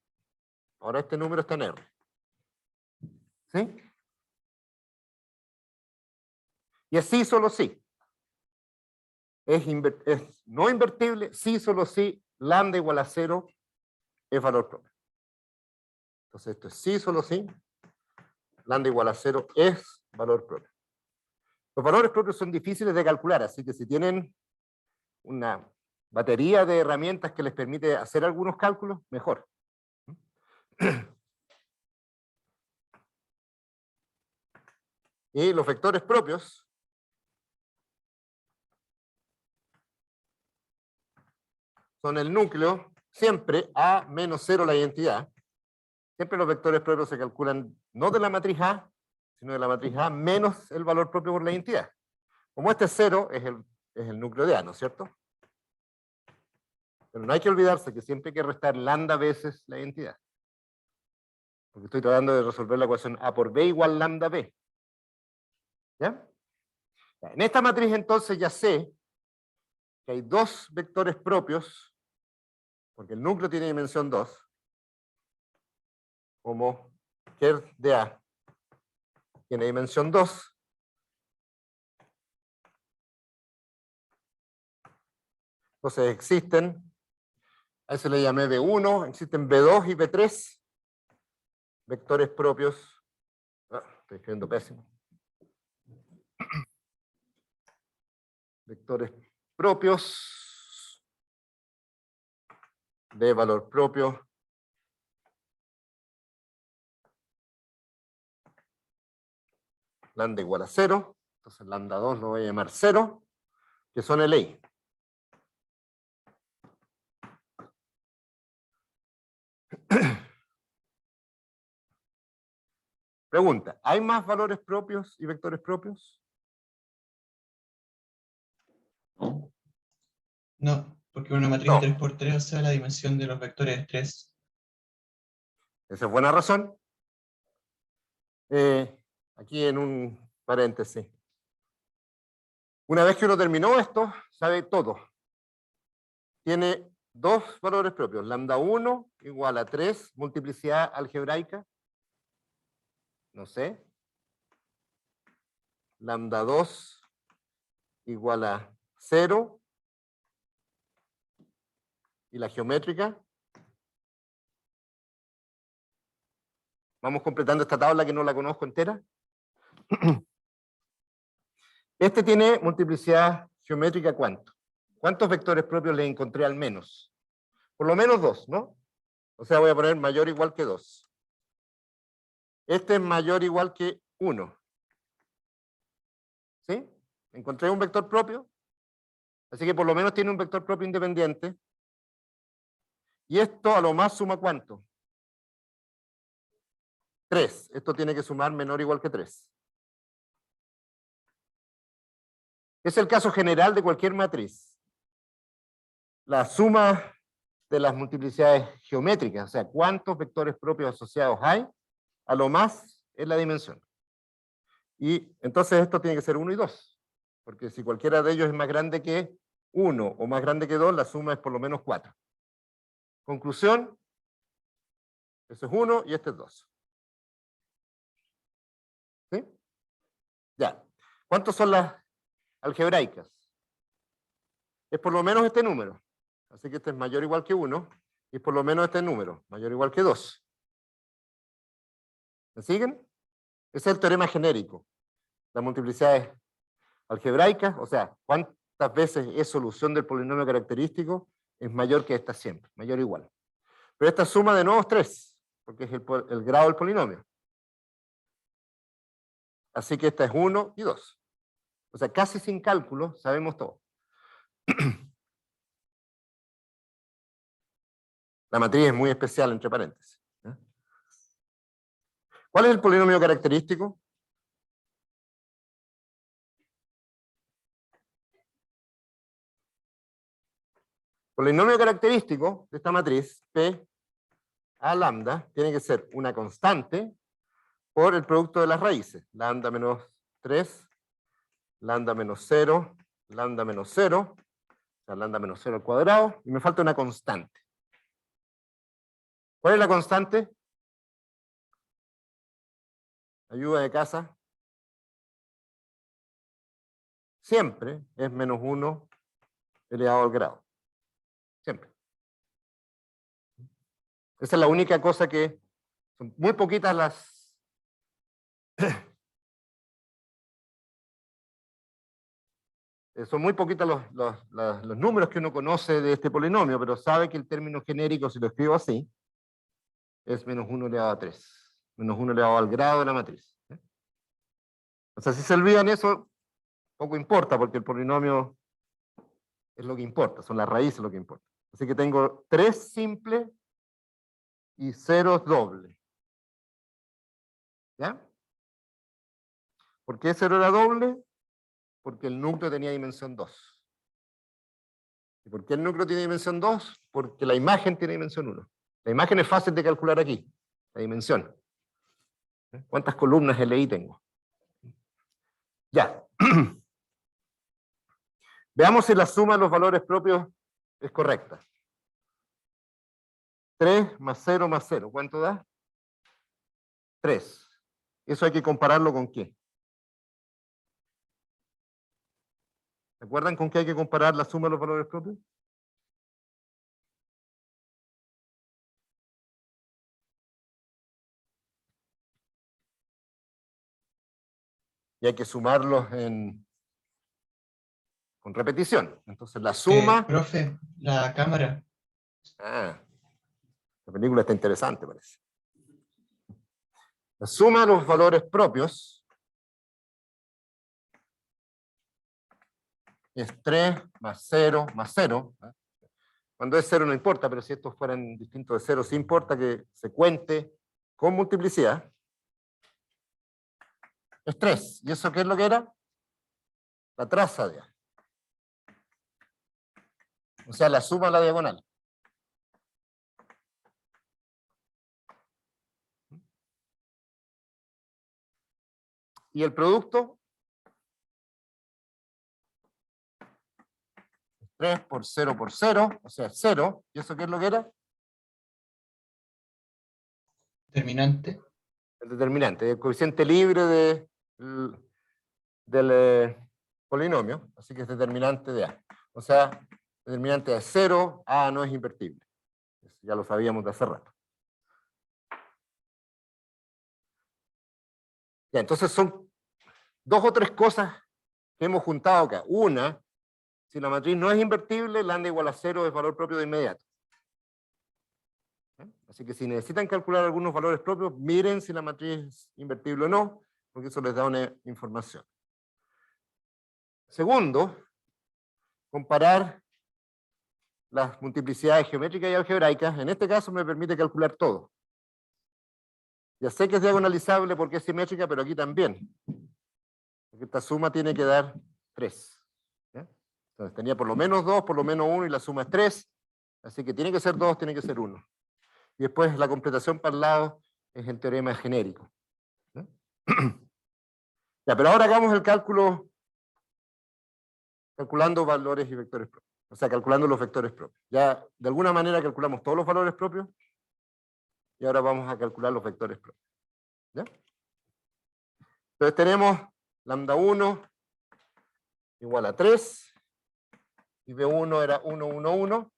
Ahora este número está en R. ¿Sí? Y es sí, solo sí. Es no invertible, sí, solo sí, lambda igual a 0 es valor propio. Entonces esto es sí, solo sí, lambda igual a 0 es valor propio. Los valores propios son difíciles de calcular, así que si tienen una batería de herramientas que les permite hacer algunos cálculos, mejor. Y los vectores propios son el núcleo, siempre A menos 0 la identidad. Siempre los vectores propios se calculan no de la matriz A, sino de la matriz A menos el valor propio por la identidad. Como este 0 es el núcleo de A, ¿no es cierto? Pero no hay que olvidarse que siempre hay que restar lambda veces la identidad. Porque estoy tratando de resolver la ecuación A por B igual lambda B. ¿Ya? En esta matriz entonces ya sé que hay dos vectores propios, porque el núcleo tiene dimensión 2, como ker de A tiene dimensión 2, entonces existen, a eso le llamé B1, existen B2 y B3, vectores propios, estoy escribiendo pésimo, vectores propios de valor propio lambda igual a 0, entonces lambda 2 lo voy a llamar 0, que son el I. Pregunta, ¿hay más valores propios y vectores propios? ¿No? No, porque una matriz No. de 3×3, o sea, la dimensión de los vectores es 3. Esa es buena razón. Aquí en un paréntesis. Una vez que uno terminó esto, sabe todo. Tiene dos valores propios. Lambda 1 igual a 3, multiplicidad algebraica. No sé. Lambda 2 igual a 0. Y la geométrica. Vamos completando esta tabla que no la conozco entera. Este tiene multiplicidad geométrica, ¿cuánto? ¿Cuántos vectores propios le encontré al menos? Por lo menos 2, ¿no? O sea, voy a poner mayor o igual que 2. Este es mayor o igual que 1. ¿Sí? Encontré un vector propio. Así que por lo menos tiene un vector propio independiente. Y esto a lo más suma ¿cuánto? 3. Esto tiene que sumar menor o igual que 3. Es el caso general de cualquier matriz. La suma de las multiplicidades geométricas, o sea, cuántos vectores propios asociados hay, a lo más es la dimensión. Y entonces esto tiene que ser 1 y 2, porque si cualquiera de ellos es más grande que 1 o más grande que 2, la suma es por lo menos 4. Conclusión, eso es 1 y este es 2. ¿Sí? Ya. ¿Cuántos son las algebraicas? Es por lo menos este número. Así que este es mayor o igual que 1, y es por lo menos este número, mayor o igual que 2. ¿Me siguen? Ese es el teorema genérico. La multiplicidad es algebraica, o sea, cuántas veces es solución del polinomio característico, es mayor que esta siempre, mayor o igual. Pero esta suma de nuevo es 3, porque es el grado del polinomio. Así que esta es 1 y 2. O sea, casi sin cálculo sabemos todo. La matriz es muy especial, entre paréntesis. ¿Cuál es el polinomio característico? Polinomio característico de esta matriz, P a lambda, tiene que ser una constante por el producto de las raíces. Lambda menos 3, lambda menos 0, lambda menos 0, o sea, lambda menos 0 al cuadrado, y me falta una constante. ¿Cuál es la constante? Ayuda de casa. Siempre es menos 1 elevado al grado. Siempre. Esa es la única cosa que son muy poquitas las... son muy poquitos los números que uno conoce de este polinomio, pero sabe que el término genérico, si lo escribo así, es menos 1 elevado a 3. Menos 1 elevado al grado de la matriz. O sea, si se olvidan eso, poco importa, porque el polinomio es lo que importa, son las raíces lo que importa. Así que tengo 3 simple y 0 doble. ¿Ya? ¿Por qué 0 era doble? Porque el núcleo tenía dimensión 2. ¿Y por qué el núcleo tiene dimensión 2? Porque la imagen tiene dimensión 1. La imagen es fácil de calcular aquí, la dimensión. ¿Cuántas columnas LI tengo? Ya. Veamos si la suma de los valores propios es correcta. 3 más 0 más 0, ¿cuánto da? 3. Eso hay que compararlo con ¿qué? ¿Se acuerdan con qué hay que comparar la suma de los valores propios? Y hay que sumarlos con repetición. Entonces la suma... Profe, la cámara. Ah, la película está interesante, parece. La suma de los valores propios es 3 más 0 más 0. Cuando es 0 no importa, pero si estos fueran distintos de 0, sí importa que se cuente con multiplicidad. Es 3. ¿Y eso qué es lo que era? La traza de A. O sea, la suma a la diagonal. ¿Y el producto? 3 por 0 por 0, o sea, 0. ¿Y eso qué es lo que era? Determinante. El determinante, el coeficiente libre del polinomio, así que es determinante de A. O sea, determinante de 0, A no es invertible. Eso ya lo sabíamos de hace rato. Ya, entonces son dos o tres cosas que hemos juntado acá. Una, si la matriz no es invertible, lambda igual a 0 es valor propio de inmediato. Así que si necesitan calcular algunos valores propios, miren si la matriz es invertible o no, porque eso les da una información. Segundo, comparar las multiplicidades geométricas y algebraicas. En este caso me permite calcular todo. Ya sé que es diagonalizable porque es simétrica, pero aquí también. Porque esta suma tiene que dar 3. ¿Ya? Entonces tenía por lo menos 2, por lo menos 1 y la suma es 3. Así que tiene que ser 2, tiene que ser 1. Y después la completación para el lado es el teorema genérico. ¿Ya? Ya, pero ahora hagamos el cálculo calculando valores y vectores propios. O sea, calculando los vectores propios. Ya de alguna manera calculamos todos los valores propios y ahora vamos a calcular los vectores propios. ¿Ya? Entonces tenemos lambda 1 igual a 3 y B1 era 1, 1, 1,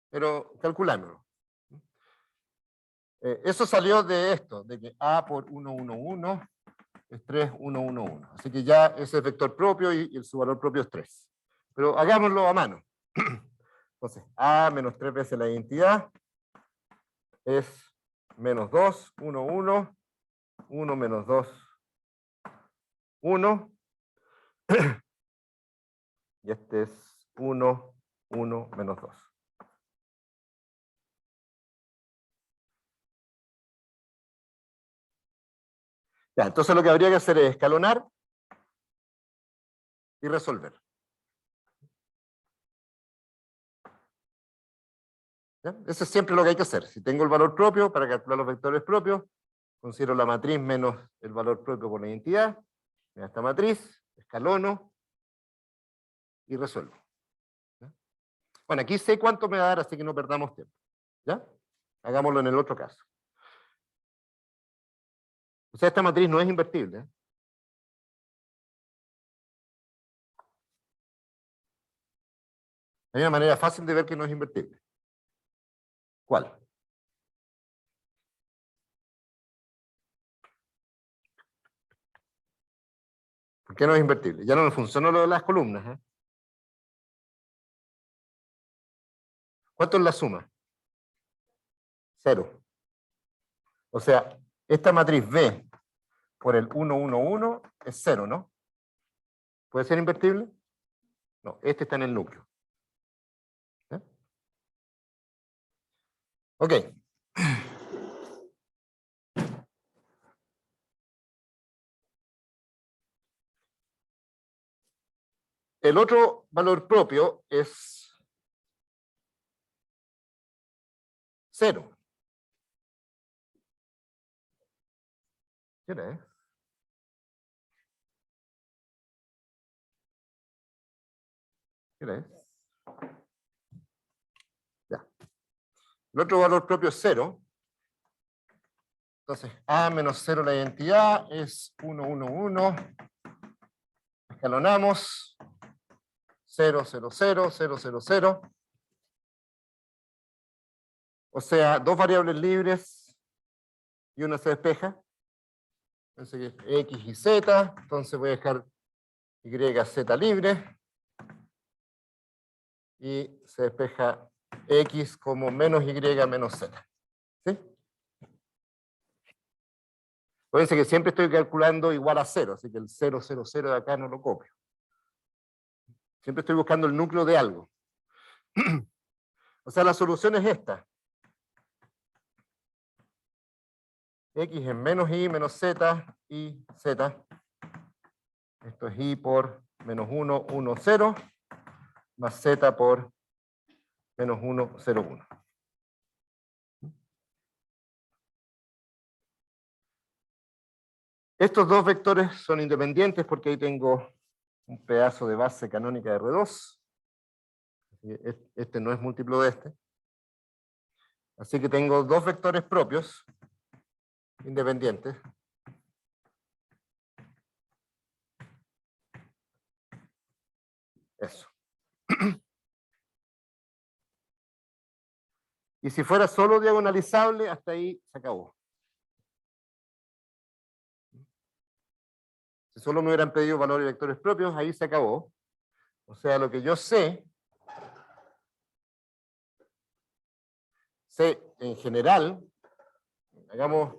pero calculámoslo. Eso salió de esto, de que A por 1, 1, 1 es 3, 1, 1, 1. Así que ya ese es vector propio y su valor propio es 3. Pero hagámoslo a mano. Entonces, A menos 3 veces la identidad es menos 2, 1, 1, 1 menos 2, 1. Y este es 1, 1 menos 2. Ya, entonces lo que habría que hacer es escalonar y resolver. ¿Ya? Eso es siempre lo que hay que hacer. Si tengo el valor propio, para calcular los vectores propios, considero la matriz menos el valor propio por la identidad, me da esta matriz, escalono y resuelvo. ¿Ya? Bueno, aquí sé cuánto me va a dar, así que no perdamos tiempo. ¿Ya? Hagámoslo en el otro caso. O sea, esta matriz no es invertible. ¿Eh? Hay una manera fácil de ver que no es invertible. ¿Cuál? ¿Por qué no es invertible? Ya no me funcionó lo de las columnas. ¿Eh? ¿Cuánto es la suma? 0. O sea, esta matriz B por el 1, 1, 1 es 0, ¿no? ¿Puede ser invertible? No, este está en el núcleo. ¿Eh? Ok. El otro valor propio es 0. ¿Qué hora es? ¿Qué hora es? Ya. El otro valor propio es 0. Entonces, A menos 0 la identidad es 1, 1, 1. Escalonamos. 0, 0, 0, 0, 0, 0. O sea, dos variables libres y una se despeja. Entonces, X y Z. Entonces voy a dejar Y, Z libre. Y se despeja X como menos Y menos Z. ¿Sí? Fíjense que siempre estoy calculando igual a 0, así que el 0, 0, 0 de acá no lo copio. Siempre estoy buscando el núcleo de algo. O sea, la solución es esta. X es menos Y menos Z, Y, Z. Esto es Y por menos 1, 1, 0, más Z por menos 1, 0, 1. Estos dos vectores son independientes porque ahí tengo un pedazo de base canónica de R2. Este no es múltiplo de este. Así que tengo dos vectores propios, independientes. Eso. Y si fuera solo diagonalizable, hasta ahí se acabó. solo me hubieran pedido valores y vectores propios, ahí se acabó. O sea, lo que yo sé en general, digamos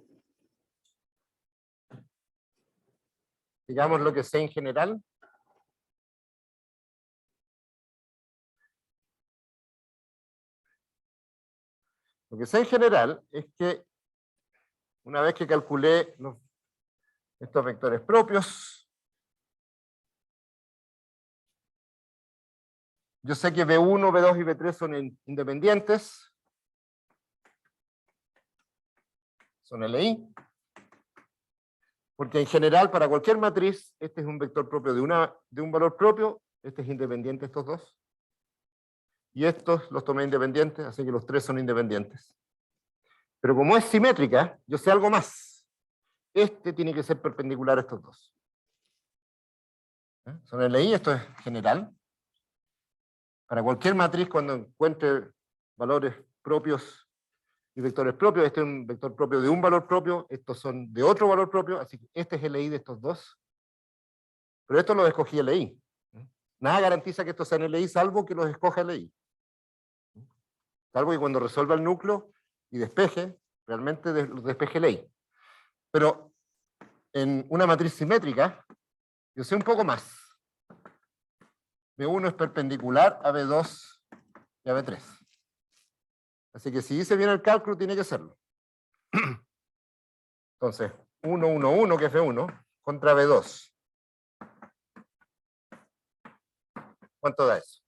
lo que sé en general. Lo que sé en general es que una vez que calculé estos vectores propios, yo sé que B1, B2 y B3 son independientes. Son LI. Porque en general, para cualquier matriz, este es un vector propio de un valor propio, este es independiente estos dos. Y estos los tomé independientes, así que los tres son independientes. Pero como es simétrica, yo sé algo más. Este tiene que ser perpendicular a estos dos. Son LI, esto es general. Para cualquier matriz, cuando encuentre valores propios y vectores propios, este es un vector propio de un valor propio, estos son de otro valor propio, así que este es LI de estos dos. Pero esto lo escogí LI. Nada garantiza que estos sean LI, salvo que los escoja LI. Salvo que cuando resuelva el núcleo y despeje, realmente los despeje LI. Pero en una matriz simétrica, yo sé un poco más. B1 es perpendicular a B2 y a B3. Así que si hice bien el cálculo, tiene que serlo. Entonces, 1, 1, 1, que es B1, contra B2. ¿Cuánto da eso?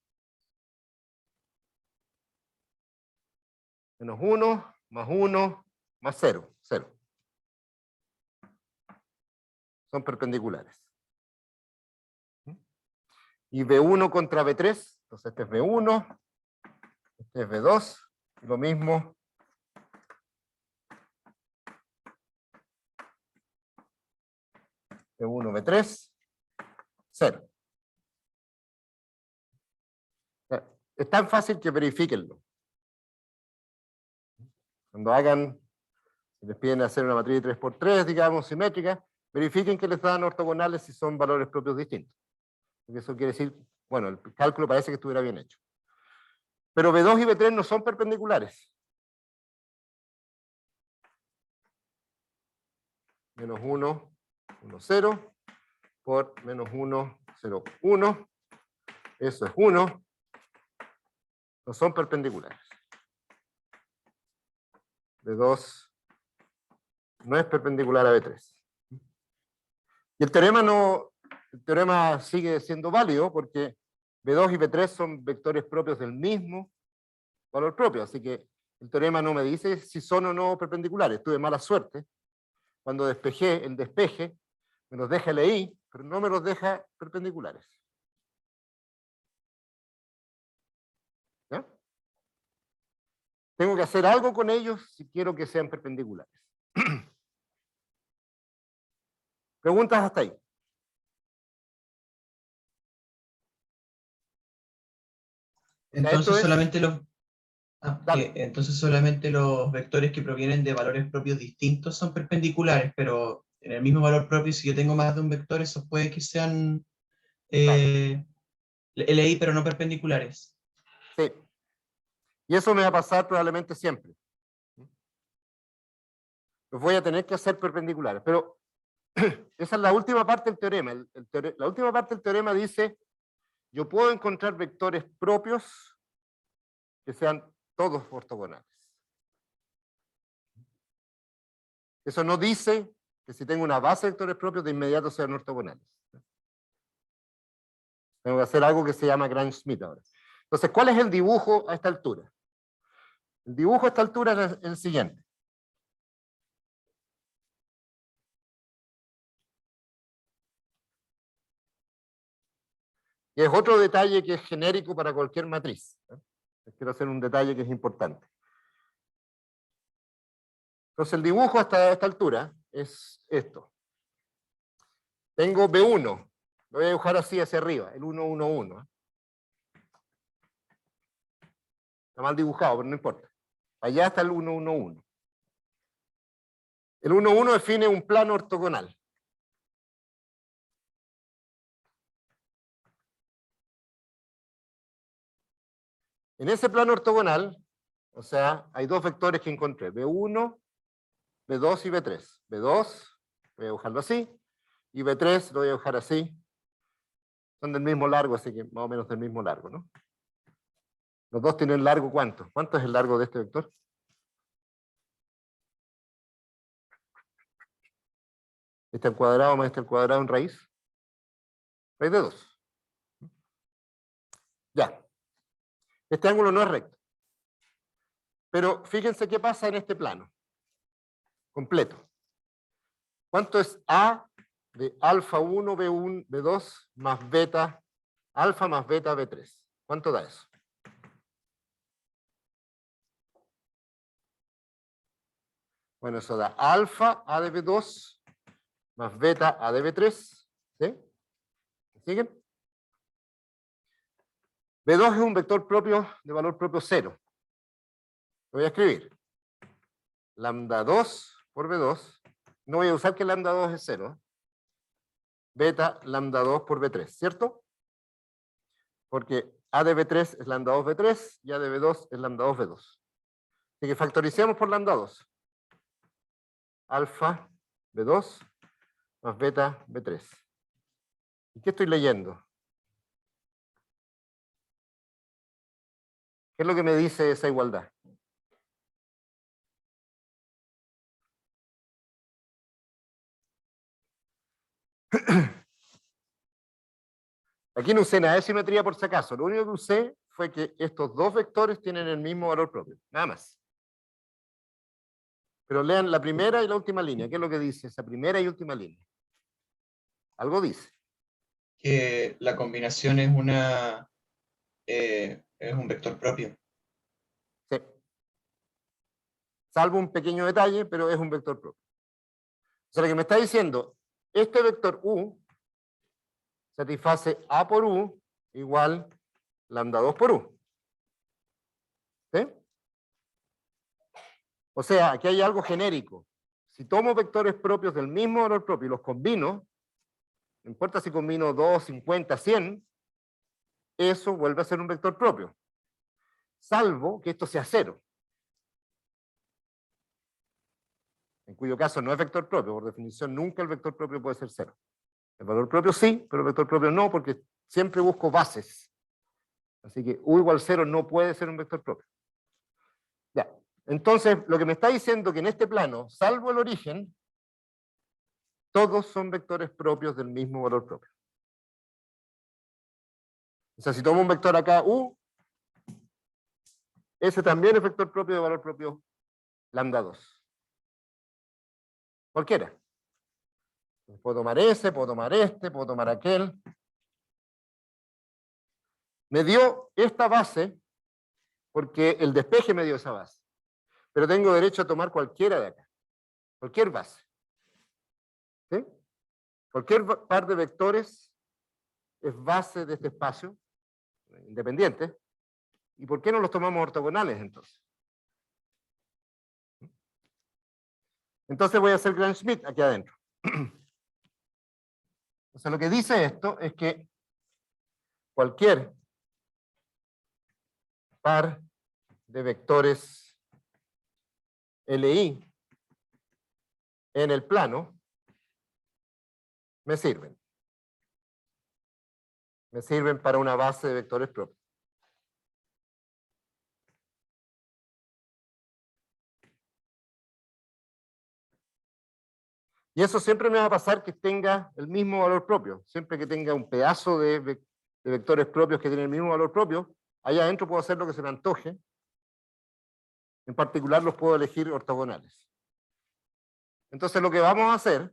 Menos 1, más 1, más 0. 0. Son perpendiculares. Y B1 contra B3, entonces este es B1, este es B2, y lo mismo B1, B3, 0. Es tan fácil que verifíquenlo. Cuando si les piden hacer una matriz de 3×3, digamos, simétrica, verifiquen que les dan ortogonales si son valores propios distintos. Porque eso quiere decir, bueno, el cálculo parece que estuviera bien hecho. Pero B2 y B3 no son perpendiculares. Menos 1, 1, 0, por menos 1, 0, 1. Eso es 1. No son perpendiculares. B2 no es perpendicular a B3. Y el teorema sigue siendo válido porque B2 y B3 son vectores propios del mismo valor propio, así que el teorema no me dice si son o no perpendiculares. Tuve mala suerte. Cuando despejé el despeje, me los deja LI, pero no me los deja perpendiculares. ¿Ya? Tengo que hacer algo con ellos si quiero que sean perpendiculares. ¿Preguntas hasta ahí? Entonces Dale. entonces solamente los vectores que provienen de valores propios distintos son perpendiculares, pero en el mismo valor propio, si yo tengo más de un vector, esos puede que sean LI, pero no perpendiculares. Sí. Y eso me va a pasar probablemente siempre. Los voy a tener que hacer perpendiculares. Pero esa es la última parte del teorema. La última parte del teorema dice, yo puedo encontrar vectores propios que sean todos ortogonales. Eso no dice que si tengo una base de vectores propios, de inmediato sean ortogonales. Tengo que hacer algo que se llama Gram-Schmidt ahora. Entonces, ¿cuál es el dibujo a esta altura? El dibujo a esta altura es el siguiente. Y es otro detalle que es genérico para cualquier matriz. Quiero hacer un detalle que es importante. Entonces el dibujo hasta esta altura es esto. Tengo B1, lo voy a dibujar así hacia arriba, el 1, 1, 1. Está mal dibujado, pero no importa. Allá está el 1, 1, 1. El 1, 1 define un plano ortogonal. En ese plano ortogonal, o sea, hay dos vectores que encontré, B1, B2 y B3. B2, voy a dibujarlo así, y B3 lo voy a dibujar así. Son del mismo largo, así que más o menos del mismo largo, ¿no? Los dos tienen largo, ¿cuánto? ¿Cuánto es el largo de este vector? Este al cuadrado más este al cuadrado en raíz. Raíz de 2. Ya. Este ángulo no es recto. Pero fíjense qué pasa en este plano. Completo. ¿Cuánto es A de alfa 1, B1, B2 más beta, alfa más beta, B3? ¿Cuánto da eso? Bueno, eso da alfa A de B2 más beta A de B3. ¿Sí? ¿Me siguen? B2 es un vector propio de valor propio 0. Lo voy a escribir. Lambda 2 por B2. No voy a usar que lambda 2 es 0. Beta lambda 2 por B3, ¿cierto? Porque A de B3 es lambda 2 B3 y A de B2 es lambda 2 B2. Así que factoricemos por lambda 2. Alfa B2 más beta B3. ¿Y qué estoy leyendo? ¿Qué es lo que me dice esa igualdad? Aquí no usé nada de simetría por si acaso. Lo único que usé fue que estos dos vectores tienen el mismo valor propio. Nada más. Pero lean la primera y la última línea. ¿Qué es lo que dice esa primera y última línea? Algo dice. Que la combinación es un vector propio. Sí. Salvo un pequeño detalle, pero es un vector propio. O sea, lo que me está diciendo, este vector U satisface A por U igual lambda 2 por U. ¿Sí? O sea, aquí hay algo genérico. Si tomo vectores propios del mismo valor propio y los combino, no importa si combino 2, 50, 100, eso vuelve a ser un vector propio. Salvo que esto sea 0. En cuyo caso no es vector propio. Por definición, nunca el vector propio puede ser 0. El valor propio sí, pero el vector propio no, porque siempre busco bases. Así que U igual 0 no puede ser un vector propio. Ya. Entonces, lo que me está diciendo que en este plano, salvo el origen, todos son vectores propios del mismo valor propio. O sea, si tomo un vector acá, U, ese también es vector propio de valor propio lambda 2. Cualquiera. Puedo tomar ese, puedo tomar este, puedo tomar aquel. Me dio esta base porque el despeje me dio esa base. Pero tengo derecho a tomar cualquiera de acá. Cualquier base. ¿Sí? Cualquier par de vectores es base de este espacio, independiente. ¿Y por qué no los tomamos ortogonales entonces? Entonces voy a hacer Gram-Schmidt aquí adentro. O sea, lo que dice esto es que cualquier par de vectores LI en el plano me sirven. Me sirven para una base de vectores propios. Y eso siempre me va a pasar que tenga el mismo valor propio. Siempre que tenga un pedazo de vectores propios que tienen el mismo valor propio, allá adentro puedo hacer lo que se me antoje. En particular los puedo elegir ortogonales. Entonces lo que vamos a hacer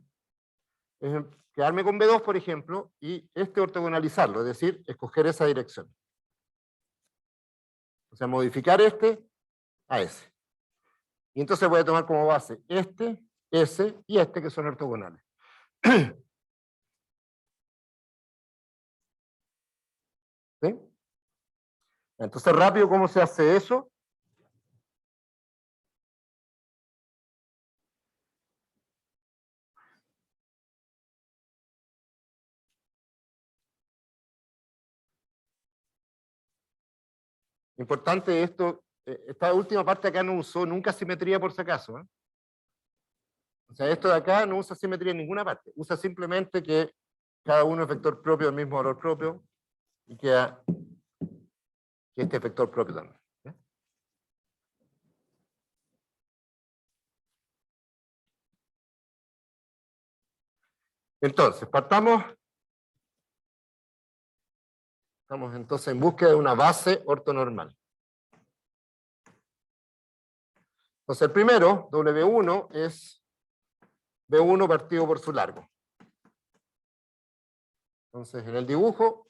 es quedarme con B2, por ejemplo, y ortogonalizarlo, es decir, escoger esa dirección. O sea, modificar este a ese. Y entonces voy a tomar como base ese y este que son ortogonales. ¿Sí? Entonces, rápido, ¿cómo se hace eso? Importante esto, esta última parte acá no usó nunca simetría por si acaso. O sea, esto de acá no usa simetría en ninguna parte. Usa simplemente que cada uno es vector propio del mismo valor propio y queda que este es vector propio también. ¿Ya? Entonces, estamos entonces en búsqueda de una base ortonormal. Entonces el primero, W1, es B1 partido por su largo. Entonces en el dibujo,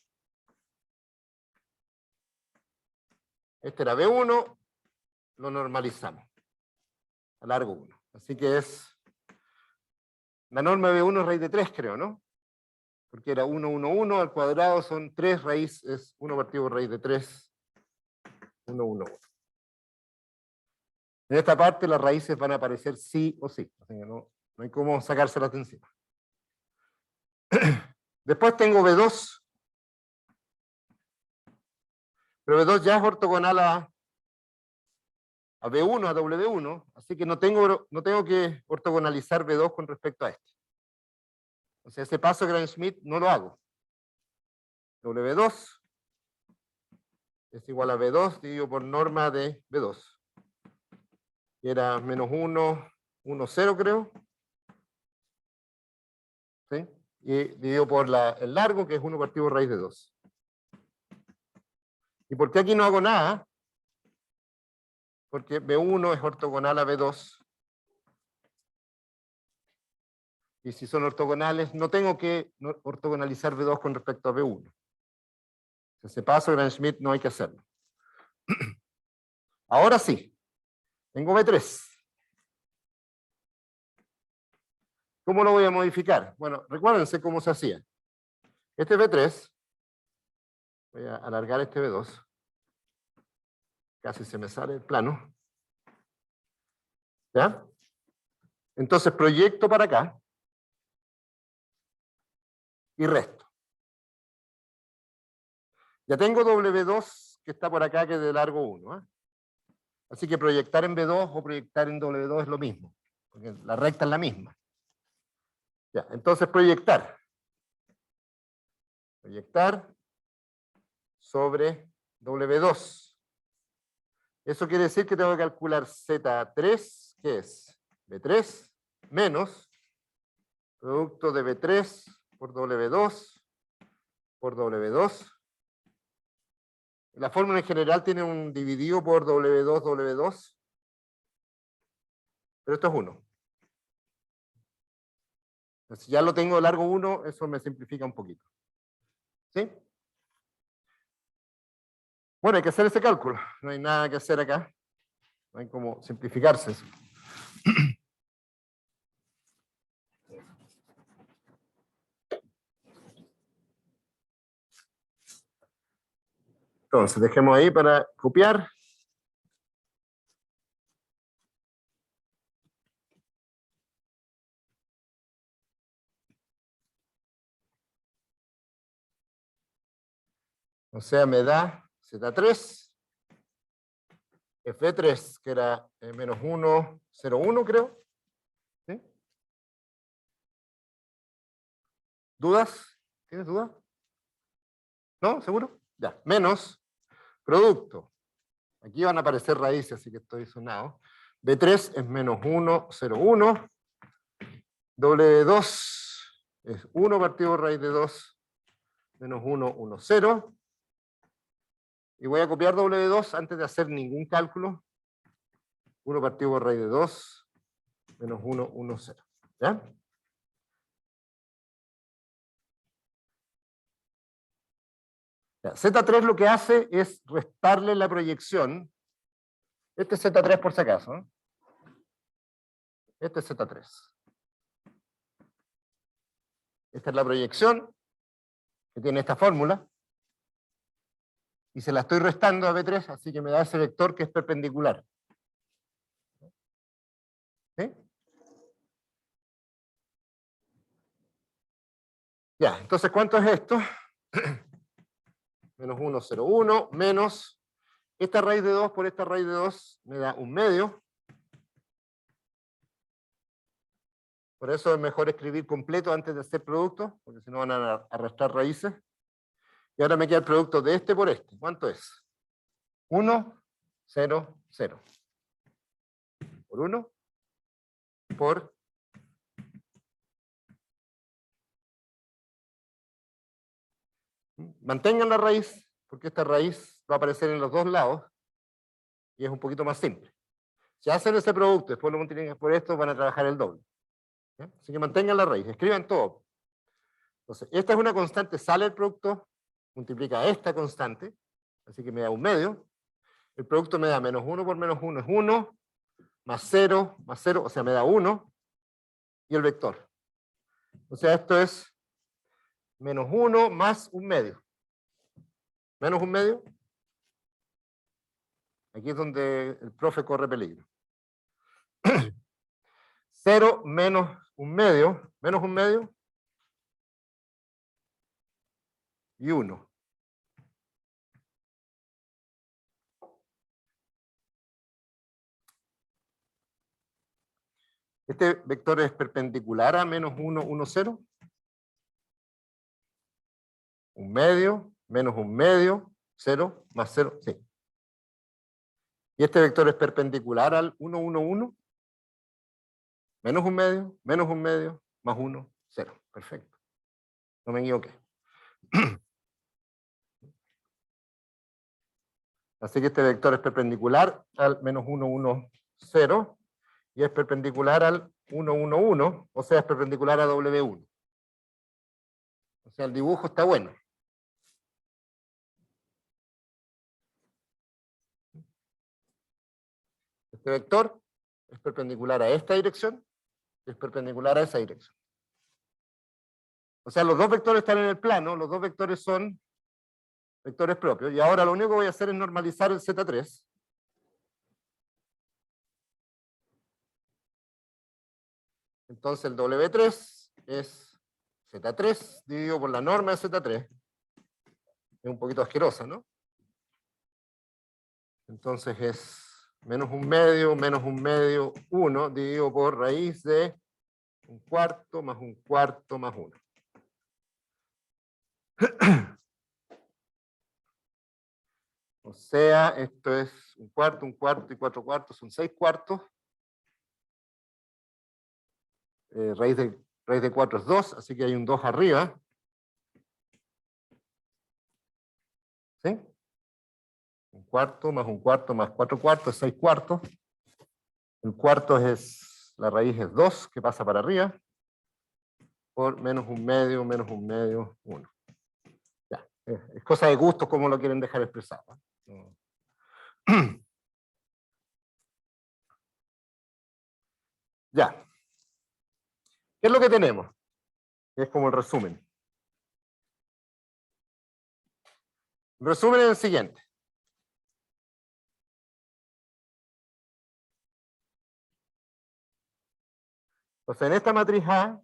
este era B1, lo normalizamos a largo 1. Así que es, la norma de B1 es raíz de 3, creo, ¿no? Porque era 1, 1, 1, al cuadrado son 3 raíces, 1 partido por raíz de 3, 1, 1, 1. En esta parte las raíces van a aparecer sí o sí, así que no hay cómo sacárselas de encima. Después tengo B2, pero B2 ya es ortogonal a B1, a W1, así que no tengo que ortogonalizar B2 con respecto a este. O sea, ese paso de Gram-Schmidt no lo hago. W2 es igual a B2 dividido por norma de B2. Que era menos 1, 1, 0 creo. ¿Sí? Y dividido por el largo, que es 1 partido por raíz de 2. ¿Y por qué aquí no hago nada? Porque B1 es ortogonal a B2. Y si son ortogonales, no tengo que ortogonalizar B2 con respecto a B1. Ese paso de Gram-Schmidt no hay que hacerlo. Ahora sí, tengo B3. ¿Cómo lo voy a modificar? Bueno, recuérdense cómo se hacía. Este B3, voy a alargar este B2, casi se me sale el plano. ¿Ya? Entonces proyecto para acá y resto. Ya tengo W2 que está por acá, que es de largo 1. ¿Eh? Así que proyectar en B2 o proyectar en W2 es lo mismo, porque la recta es la misma. Ya, entonces proyectar. Proyectar sobre W2. Eso quiere decir que tengo que calcular Z3, que es B3, menos producto de B3 por W2 por W2. La fórmula en general tiene un dividido por W2, W2, pero esto es 1. Si ya lo tengo largo 1, eso me simplifica un poquito. ¿Sí? Bueno, hay que hacer ese cálculo. No hay nada que hacer acá. No hay cómo simplificarse eso. Entonces, dejemos ahí para copiar. O sea, me da Z3, F3, que era menos 1, 0, 1, creo. ¿Sí? ¿Dudas? ¿Tienes dudas? ¿No? ¿Seguro? Ya. Menos producto. Aquí van a aparecer raíces, así que estoy sonado. B3 es menos 1, 0, 1. W2 es 1 partido por raíz de 2, menos 1, 1, 0. Y voy a copiar W2 antes de hacer ningún cálculo. 1 partido por raíz de 2, menos 1, 1, 0. ¿Ya? Z3 lo que hace es restarle la proyección. Este es Z3 por si acaso. ¿Eh? Este es Z3. Esta es la proyección que tiene esta fórmula. Y se la estoy restando a B3, así que me da ese vector que es perpendicular. ¿Sí? Ya, entonces, ¿cuánto es esto? Menos 1, 0, 1, menos esta raíz de 2 por esta raíz de 2 me da 1/2. Por eso es mejor escribir completo antes de hacer producto, porque si no van a arrastrar raíces. Y ahora me queda el producto de este por este. ¿Cuánto es? 1, 0, 0. Por 1, por mantengan la raíz, porque esta raíz va a aparecer en los dos lados y es un poquito más simple. Si hacen ese producto, después lo multiplican por esto, van a trabajar el doble. ¿Ya? Así que mantengan la raíz, escriban todo. Entonces, esta es una constante, sale el producto, multiplica esta constante, así que me da 1/2. El producto me da menos 1 por menos 1 es 1, más 0, o sea, me da 1, y el vector. O sea, esto es menos 1 más 1/2. Menos 1/2. Aquí es donde el profe corre peligro. 0 menos 1/2, menos 1/2, y 1. Este vector es perpendicular a menos 1, 1, 0. 1/2, menos 1/2, 0, más 0, sí. Y este vector es perpendicular al 1, 1, 1. Menos 1/2, menos 1/2, más 1, 0. Perfecto. No me equivoqué. Así que este vector es perpendicular al menos 1, 1, 0. Y es perpendicular al 1, 1, 1. O sea, es perpendicular a W1. O sea, el dibujo está bueno. Este vector es perpendicular a esta dirección y es perpendicular a esa dirección. O sea, los dos vectores están en el plano, los dos vectores son vectores propios, y ahora lo único que voy a hacer es normalizar el Z3. Entonces el W3 es Z3 dividido por la norma de Z3. Es un poquito asquerosa, ¿no? Entonces es menos 1/2, menos 1/2, 1, dividido por raíz de 1/4 más 1/4 más 1. O sea, esto es 1/4, 1/4 y 4/4, son 6/4. Raíz de 4 es 2, así que hay un 2 arriba. ¿Sí? 1/4 más 1/4 más 4/4 es 6/4. El cuarto es, la raíz es 2, que pasa para arriba, por menos 1/2, menos 1/2, 1. Ya, es cosa de gusto cómo lo quieren dejar expresado. ¿No? Ya. ¿Qué es lo que tenemos? Es como el resumen. El resumen es el siguiente. Entonces, en esta matriz A,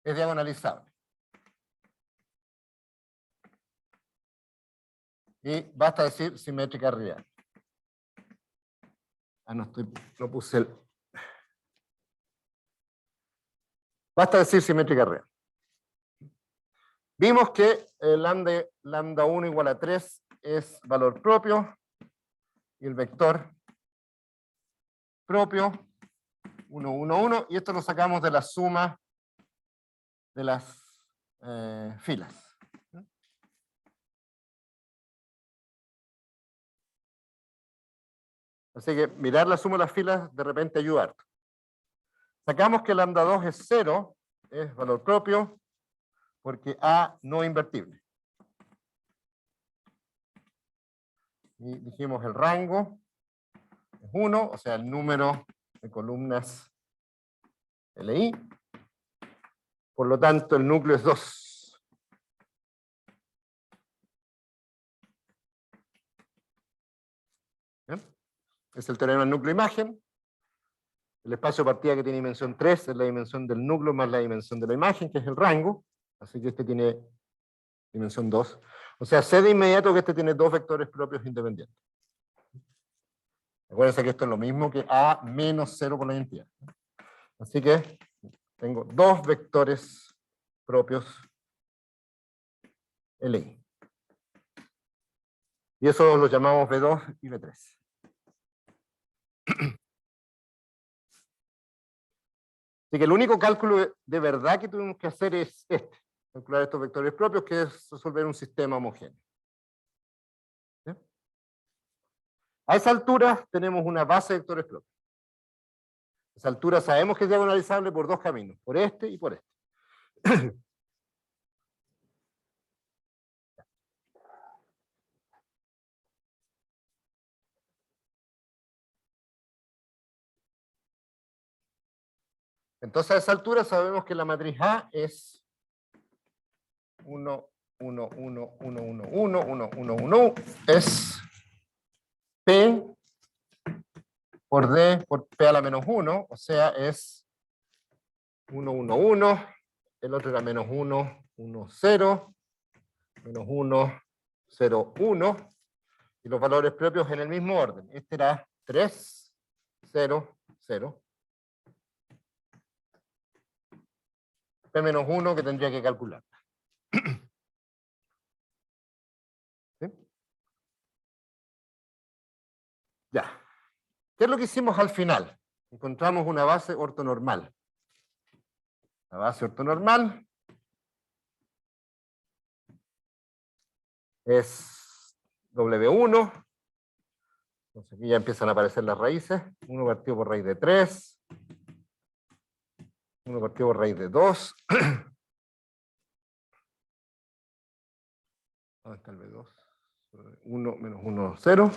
es diagonalizable. Y basta decir simétrica real. No puse el... Basta decir simétrica real. Vimos que el lambda 1 igual a 3 es valor propio, y el vector propio, 1, 1, 1, y esto lo sacamos de la suma de las filas. Así que mirar la suma de las filas de repente ayuda harto. Sacamos que lambda 2 es 0, es valor propio, porque A no es invertible. Y dijimos el rango es 1, o sea, el número de columnas LI. Por lo tanto, el núcleo es 2. ¿Bien? Es el teorema del núcleo-imagen. El espacio de partida que tiene dimensión 3 es la dimensión del núcleo más la dimensión de la imagen, que es el rango. Así que este tiene dimensión 2. O sea, sé de inmediato que este tiene dos vectores propios independientes. Acuérdense que esto es lo mismo que A menos 0 por la identidad. Así que tengo dos vectores propios LI. Y eso lo llamamos B2 y B3. Así que el único cálculo de verdad que tuvimos que hacer es este. Calcular estos vectores propios, que es resolver un sistema homogéneo. ¿Sí? A esa altura tenemos una base de vectores propios. A esa altura sabemos que es diagonalizable por dos caminos, por este y por este. Entonces a esa altura sabemos que la matriz A es 1, 1, 1, 1, 1, 1, 1, 1, 1, es P por D por P a la menos 1, o sea, es 1, 1, 1, el otro era menos 1, 1, 0, menos 1, 0, 1, y los valores propios en el mismo orden. Este era 3, 0, 0. P menos 1 que tendría que calcular. ¿Sí? Ya. ¿Qué es lo que hicimos al final? Encontramos una base ortonormal. La base ortonormal es W1. Entonces aquí ya empiezan a aparecer las raíces. 1 partido por raíz de 3. 1 partido por raíz de 2. ¿Dónde está el B2? 1 menos 1, 0.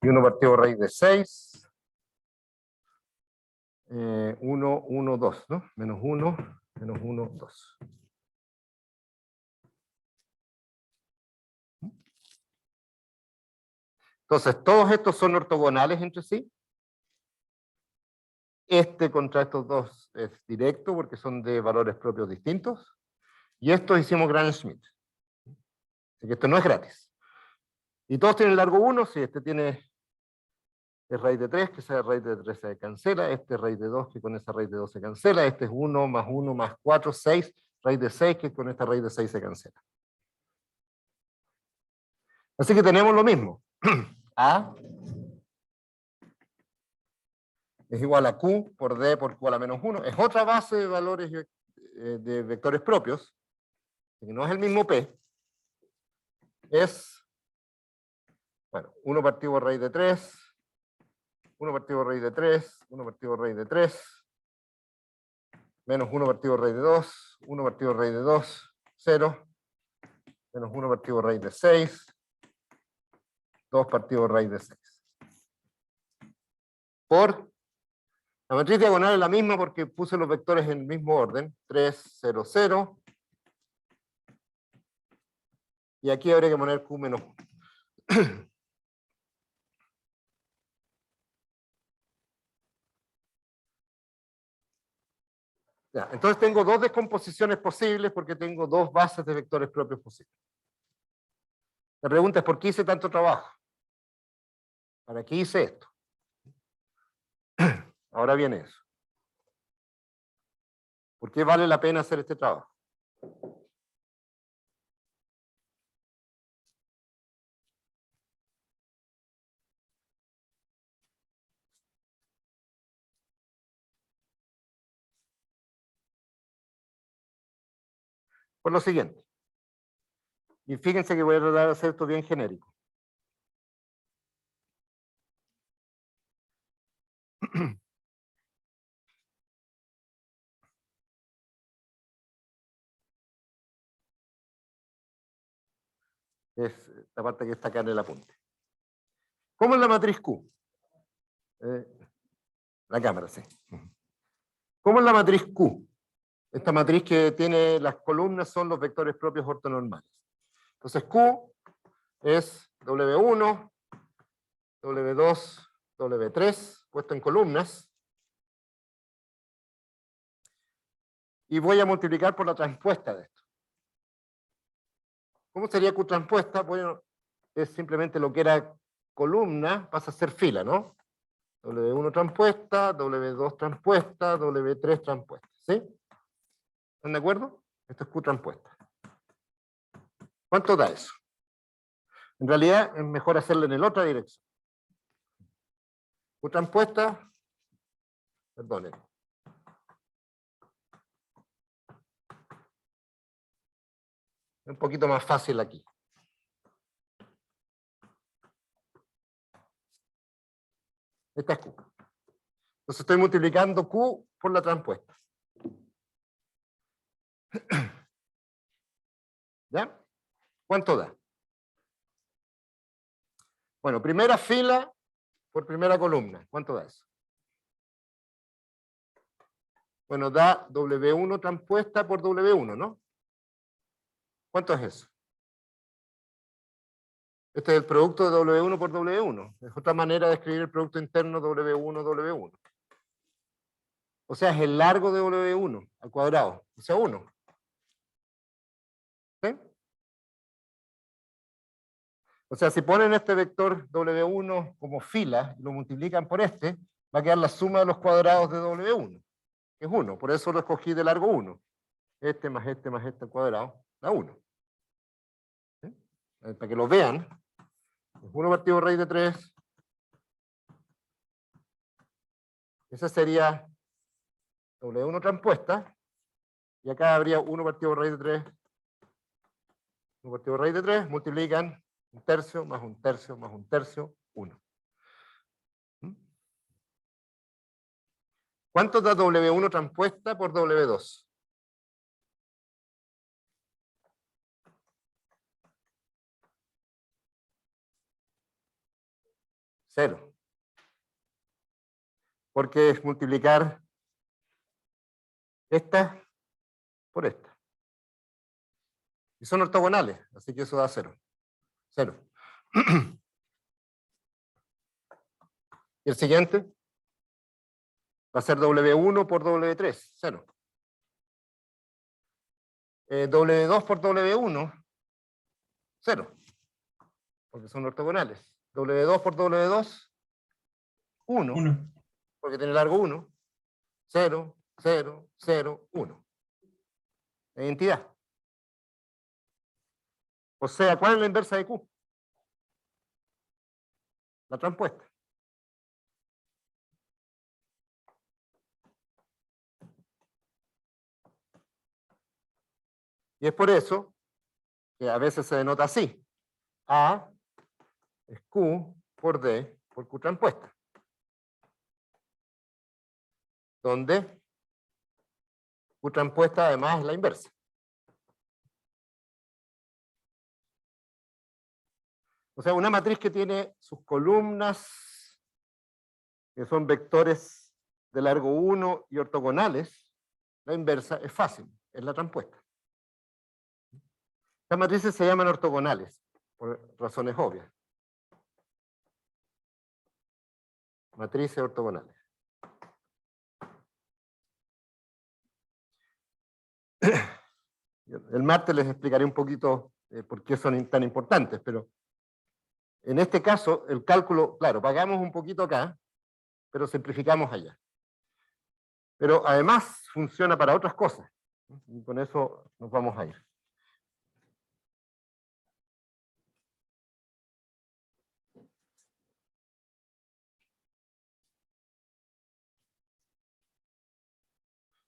Y 1 partido por raíz de 6. 1, 1, 2, ¿no? Menos 1, menos 1, 2. Entonces, todos estos son ortogonales entre sí. Este contra estos dos es directo porque son de valores propios distintos. Y estos hicimos Gram-Schmidt. Así que esto no es gratis. Y todos tienen largo 1, si este tiene es raíz de 3, que esa raíz de 3 se cancela, este es raíz de 2, que con esa raíz de 2 se cancela, este es 1 más 4, 6, raíz de 6, que con esta raíz de 6 se cancela. Así que tenemos lo mismo. A es igual a Q por D por Q a la menos 1. Es otra base de valores de vectores propios, que no es el mismo P. Es, bueno, 1 partido por raíz de 3, 1 partido por raíz de 3, 1 partido por raíz de 3, menos 1 partido por raíz de 2, 1 partido por raíz de 2, 0, menos 1 partido por raíz de 6, 2 partido por raíz de 6. Por la matriz diagonal es la misma porque puse los vectores en el mismo orden, 3, 0, 0. Y aquí habría que poner Q menos 1. Ya, entonces tengo dos descomposiciones posibles porque tengo dos bases de vectores propios posibles. La pregunta es, ¿por qué hice tanto trabajo? ¿Para qué hice esto? Ahora viene eso. ¿Por qué vale la pena hacer este trabajo? Por lo siguiente. Y fíjense que voy a tratar de hacer esto bien genérico. Es la parte que está acá en el apunte. ¿Cómo es la matriz Q? La cámara, sí. ¿Cómo es la matriz Q? Esta matriz que tiene las columnas son los vectores propios ortonormales. Entonces Q es W1, W2, W3, puesto en columnas. y voy a multiplicar por la transpuesta de esto. ¿Cómo sería Q transpuesta? Bueno, es simplemente lo que era columna, pasa a ser fila, ¿no? W1 transpuesta, W2 transpuesta, W3 transpuesta, ¿sí? ¿Están de acuerdo? Esto es Q transpuesta. ¿Cuánto da eso? En realidad es mejor hacerlo en la otra dirección. Q transpuesta, perdonen. Es un poquito más fácil aquí. Esta es Q. Entonces estoy multiplicando Q por la transpuesta. ¿Ya? ¿Cuánto da? Bueno, primera fila por primera columna. ¿Cuánto da eso? Bueno, da W1 transpuesta por W1, ¿no? ¿Cuánto es eso? Este es el producto de W1 por W1. Es otra manera de escribir el producto interno W1, W1. O sea, es el largo de W1 al cuadrado. O sea, 1. ¿Sí? O sea, si ponen este vector W1 como fila y lo multiplican por este, va a quedar la suma de los cuadrados de W1, que es 1. Por eso lo escogí de largo 1. Este más este al cuadrado da 1. ¿Sí? Para que lo vean, es 1 partido raíz de 3. Esa sería W1 transpuesta. Y acá habría 1 partido raíz de 3. 1 partido raíz de 3. Multiplican 1/3 más 1/3 más 1/3, 1. ¿Cuánto da W1 transpuesta por W2? Cero. Porque es multiplicar esta por esta. Y son ortogonales, así que eso da 0. 0. Y el siguiente va a ser W1 por W3, 0. W2 por W1, 0. Porque son ortogonales. W2 por W2, 1. 1. Porque tiene largo 1. 0, 0, 0, 1. Identidad. O sea, ¿cuál es la inversa de Q? La transpuesta. Y es por eso que a veces se denota así. A es Q por D por Q transpuesta. Donde Q transpuesta además es la inversa. O sea, una matriz que tiene sus columnas, que son vectores de largo 1 y ortogonales, la inversa es fácil, es la transpuesta. Las matrices se llaman ortogonales, por razones obvias. Matrices ortogonales. El martes les explicaré un poquito por qué son tan importantes, pero en este caso el cálculo, claro, pagamos un poquito acá, pero simplificamos allá. Pero además funciona para otras cosas. Y con eso nos vamos a ir.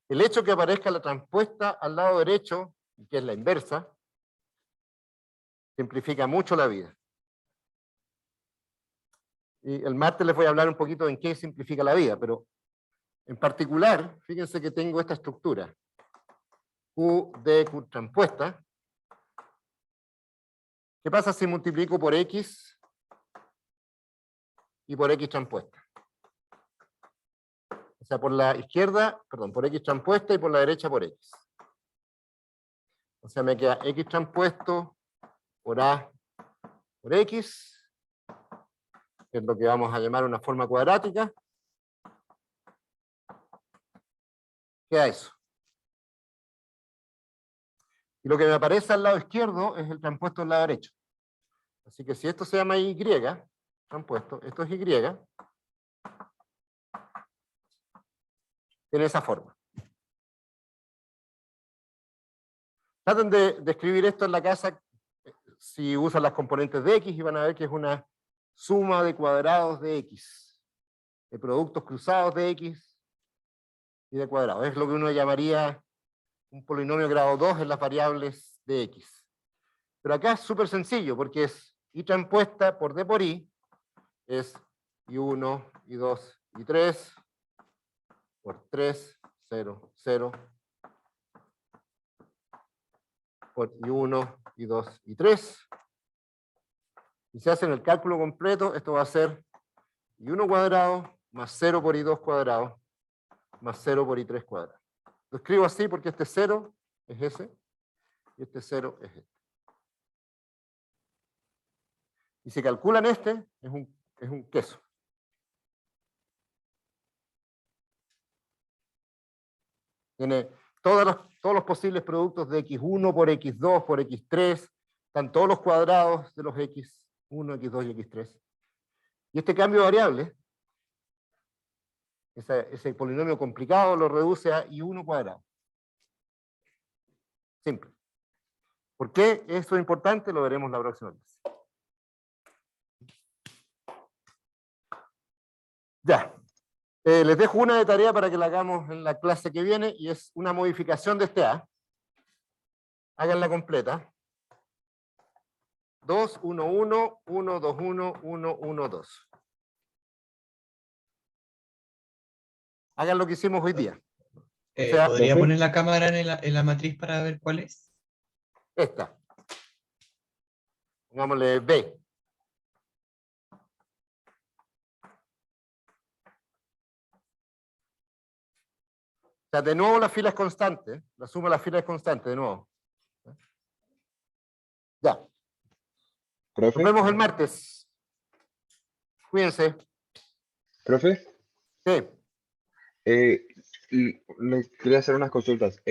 El hecho que aparezca la transpuesta al lado derecho, que es la inversa, simplifica mucho la vida. Y el martes les voy a hablar un poquito en qué simplifica la vida, pero en particular, fíjense que tengo esta estructura. Q de Q transpuesta. ¿Qué pasa si multiplico por X y por X transpuesta? O sea, por la izquierda, perdón, por X transpuesta y por la derecha por X. O sea, me queda X transpuesto por A por X, que es lo que vamos a llamar una forma cuadrática. Queda eso. Y lo que me aparece al lado izquierdo es el transpuesto del lado derecho. Así que si esto se llama Y, transpuesto, esto es Y, tiene esa forma. Traten de escribir esto en la casa si usan las componentes de X y van a ver que es una suma de cuadrados de X, de productos cruzados de X y de cuadrados. Es lo que uno llamaría un polinomio grado 2 en las variables de X. Pero acá es súper sencillo porque es Y transpuesta por D por Y, es Y1, Y2, Y3, por 3, 0, 0, por Y1, Y2, Y3. Y si hacen el cálculo completo, esto va a ser Y1 cuadrado más 0 por Y2 cuadrado más 0 por Y3 cuadrado. Lo escribo así porque este 0 es ese y este 0 es este. Y si calculan este, es un queso. Tiene todos los posibles productos de X1 por X2 por X3, están todos los cuadrados de los X1, X2 y X3. Y este cambio de variable, ese polinomio complicado, lo reduce a Y1 cuadrado. Simple. ¿Por qué esto es importante? Lo veremos la próxima vez. Ya. Les dejo una de tarea para que la hagamos en la clase que viene y es una modificación de este A. Háganla completa. 2, 1, 1, 1, 2, 1, 1, 1, 2. Hagan lo que hicimos hoy día. sea, ¿Podría profe. poner la cámara en la matriz para ver cuál es? Esta. Pongámosle B. O sea, de nuevo la fila es constante. La suma de las filas es constante, de nuevo. Ya. Nos Profe, vemos el martes. Cuídense. profe, Sí. le quería hacer unas consultas.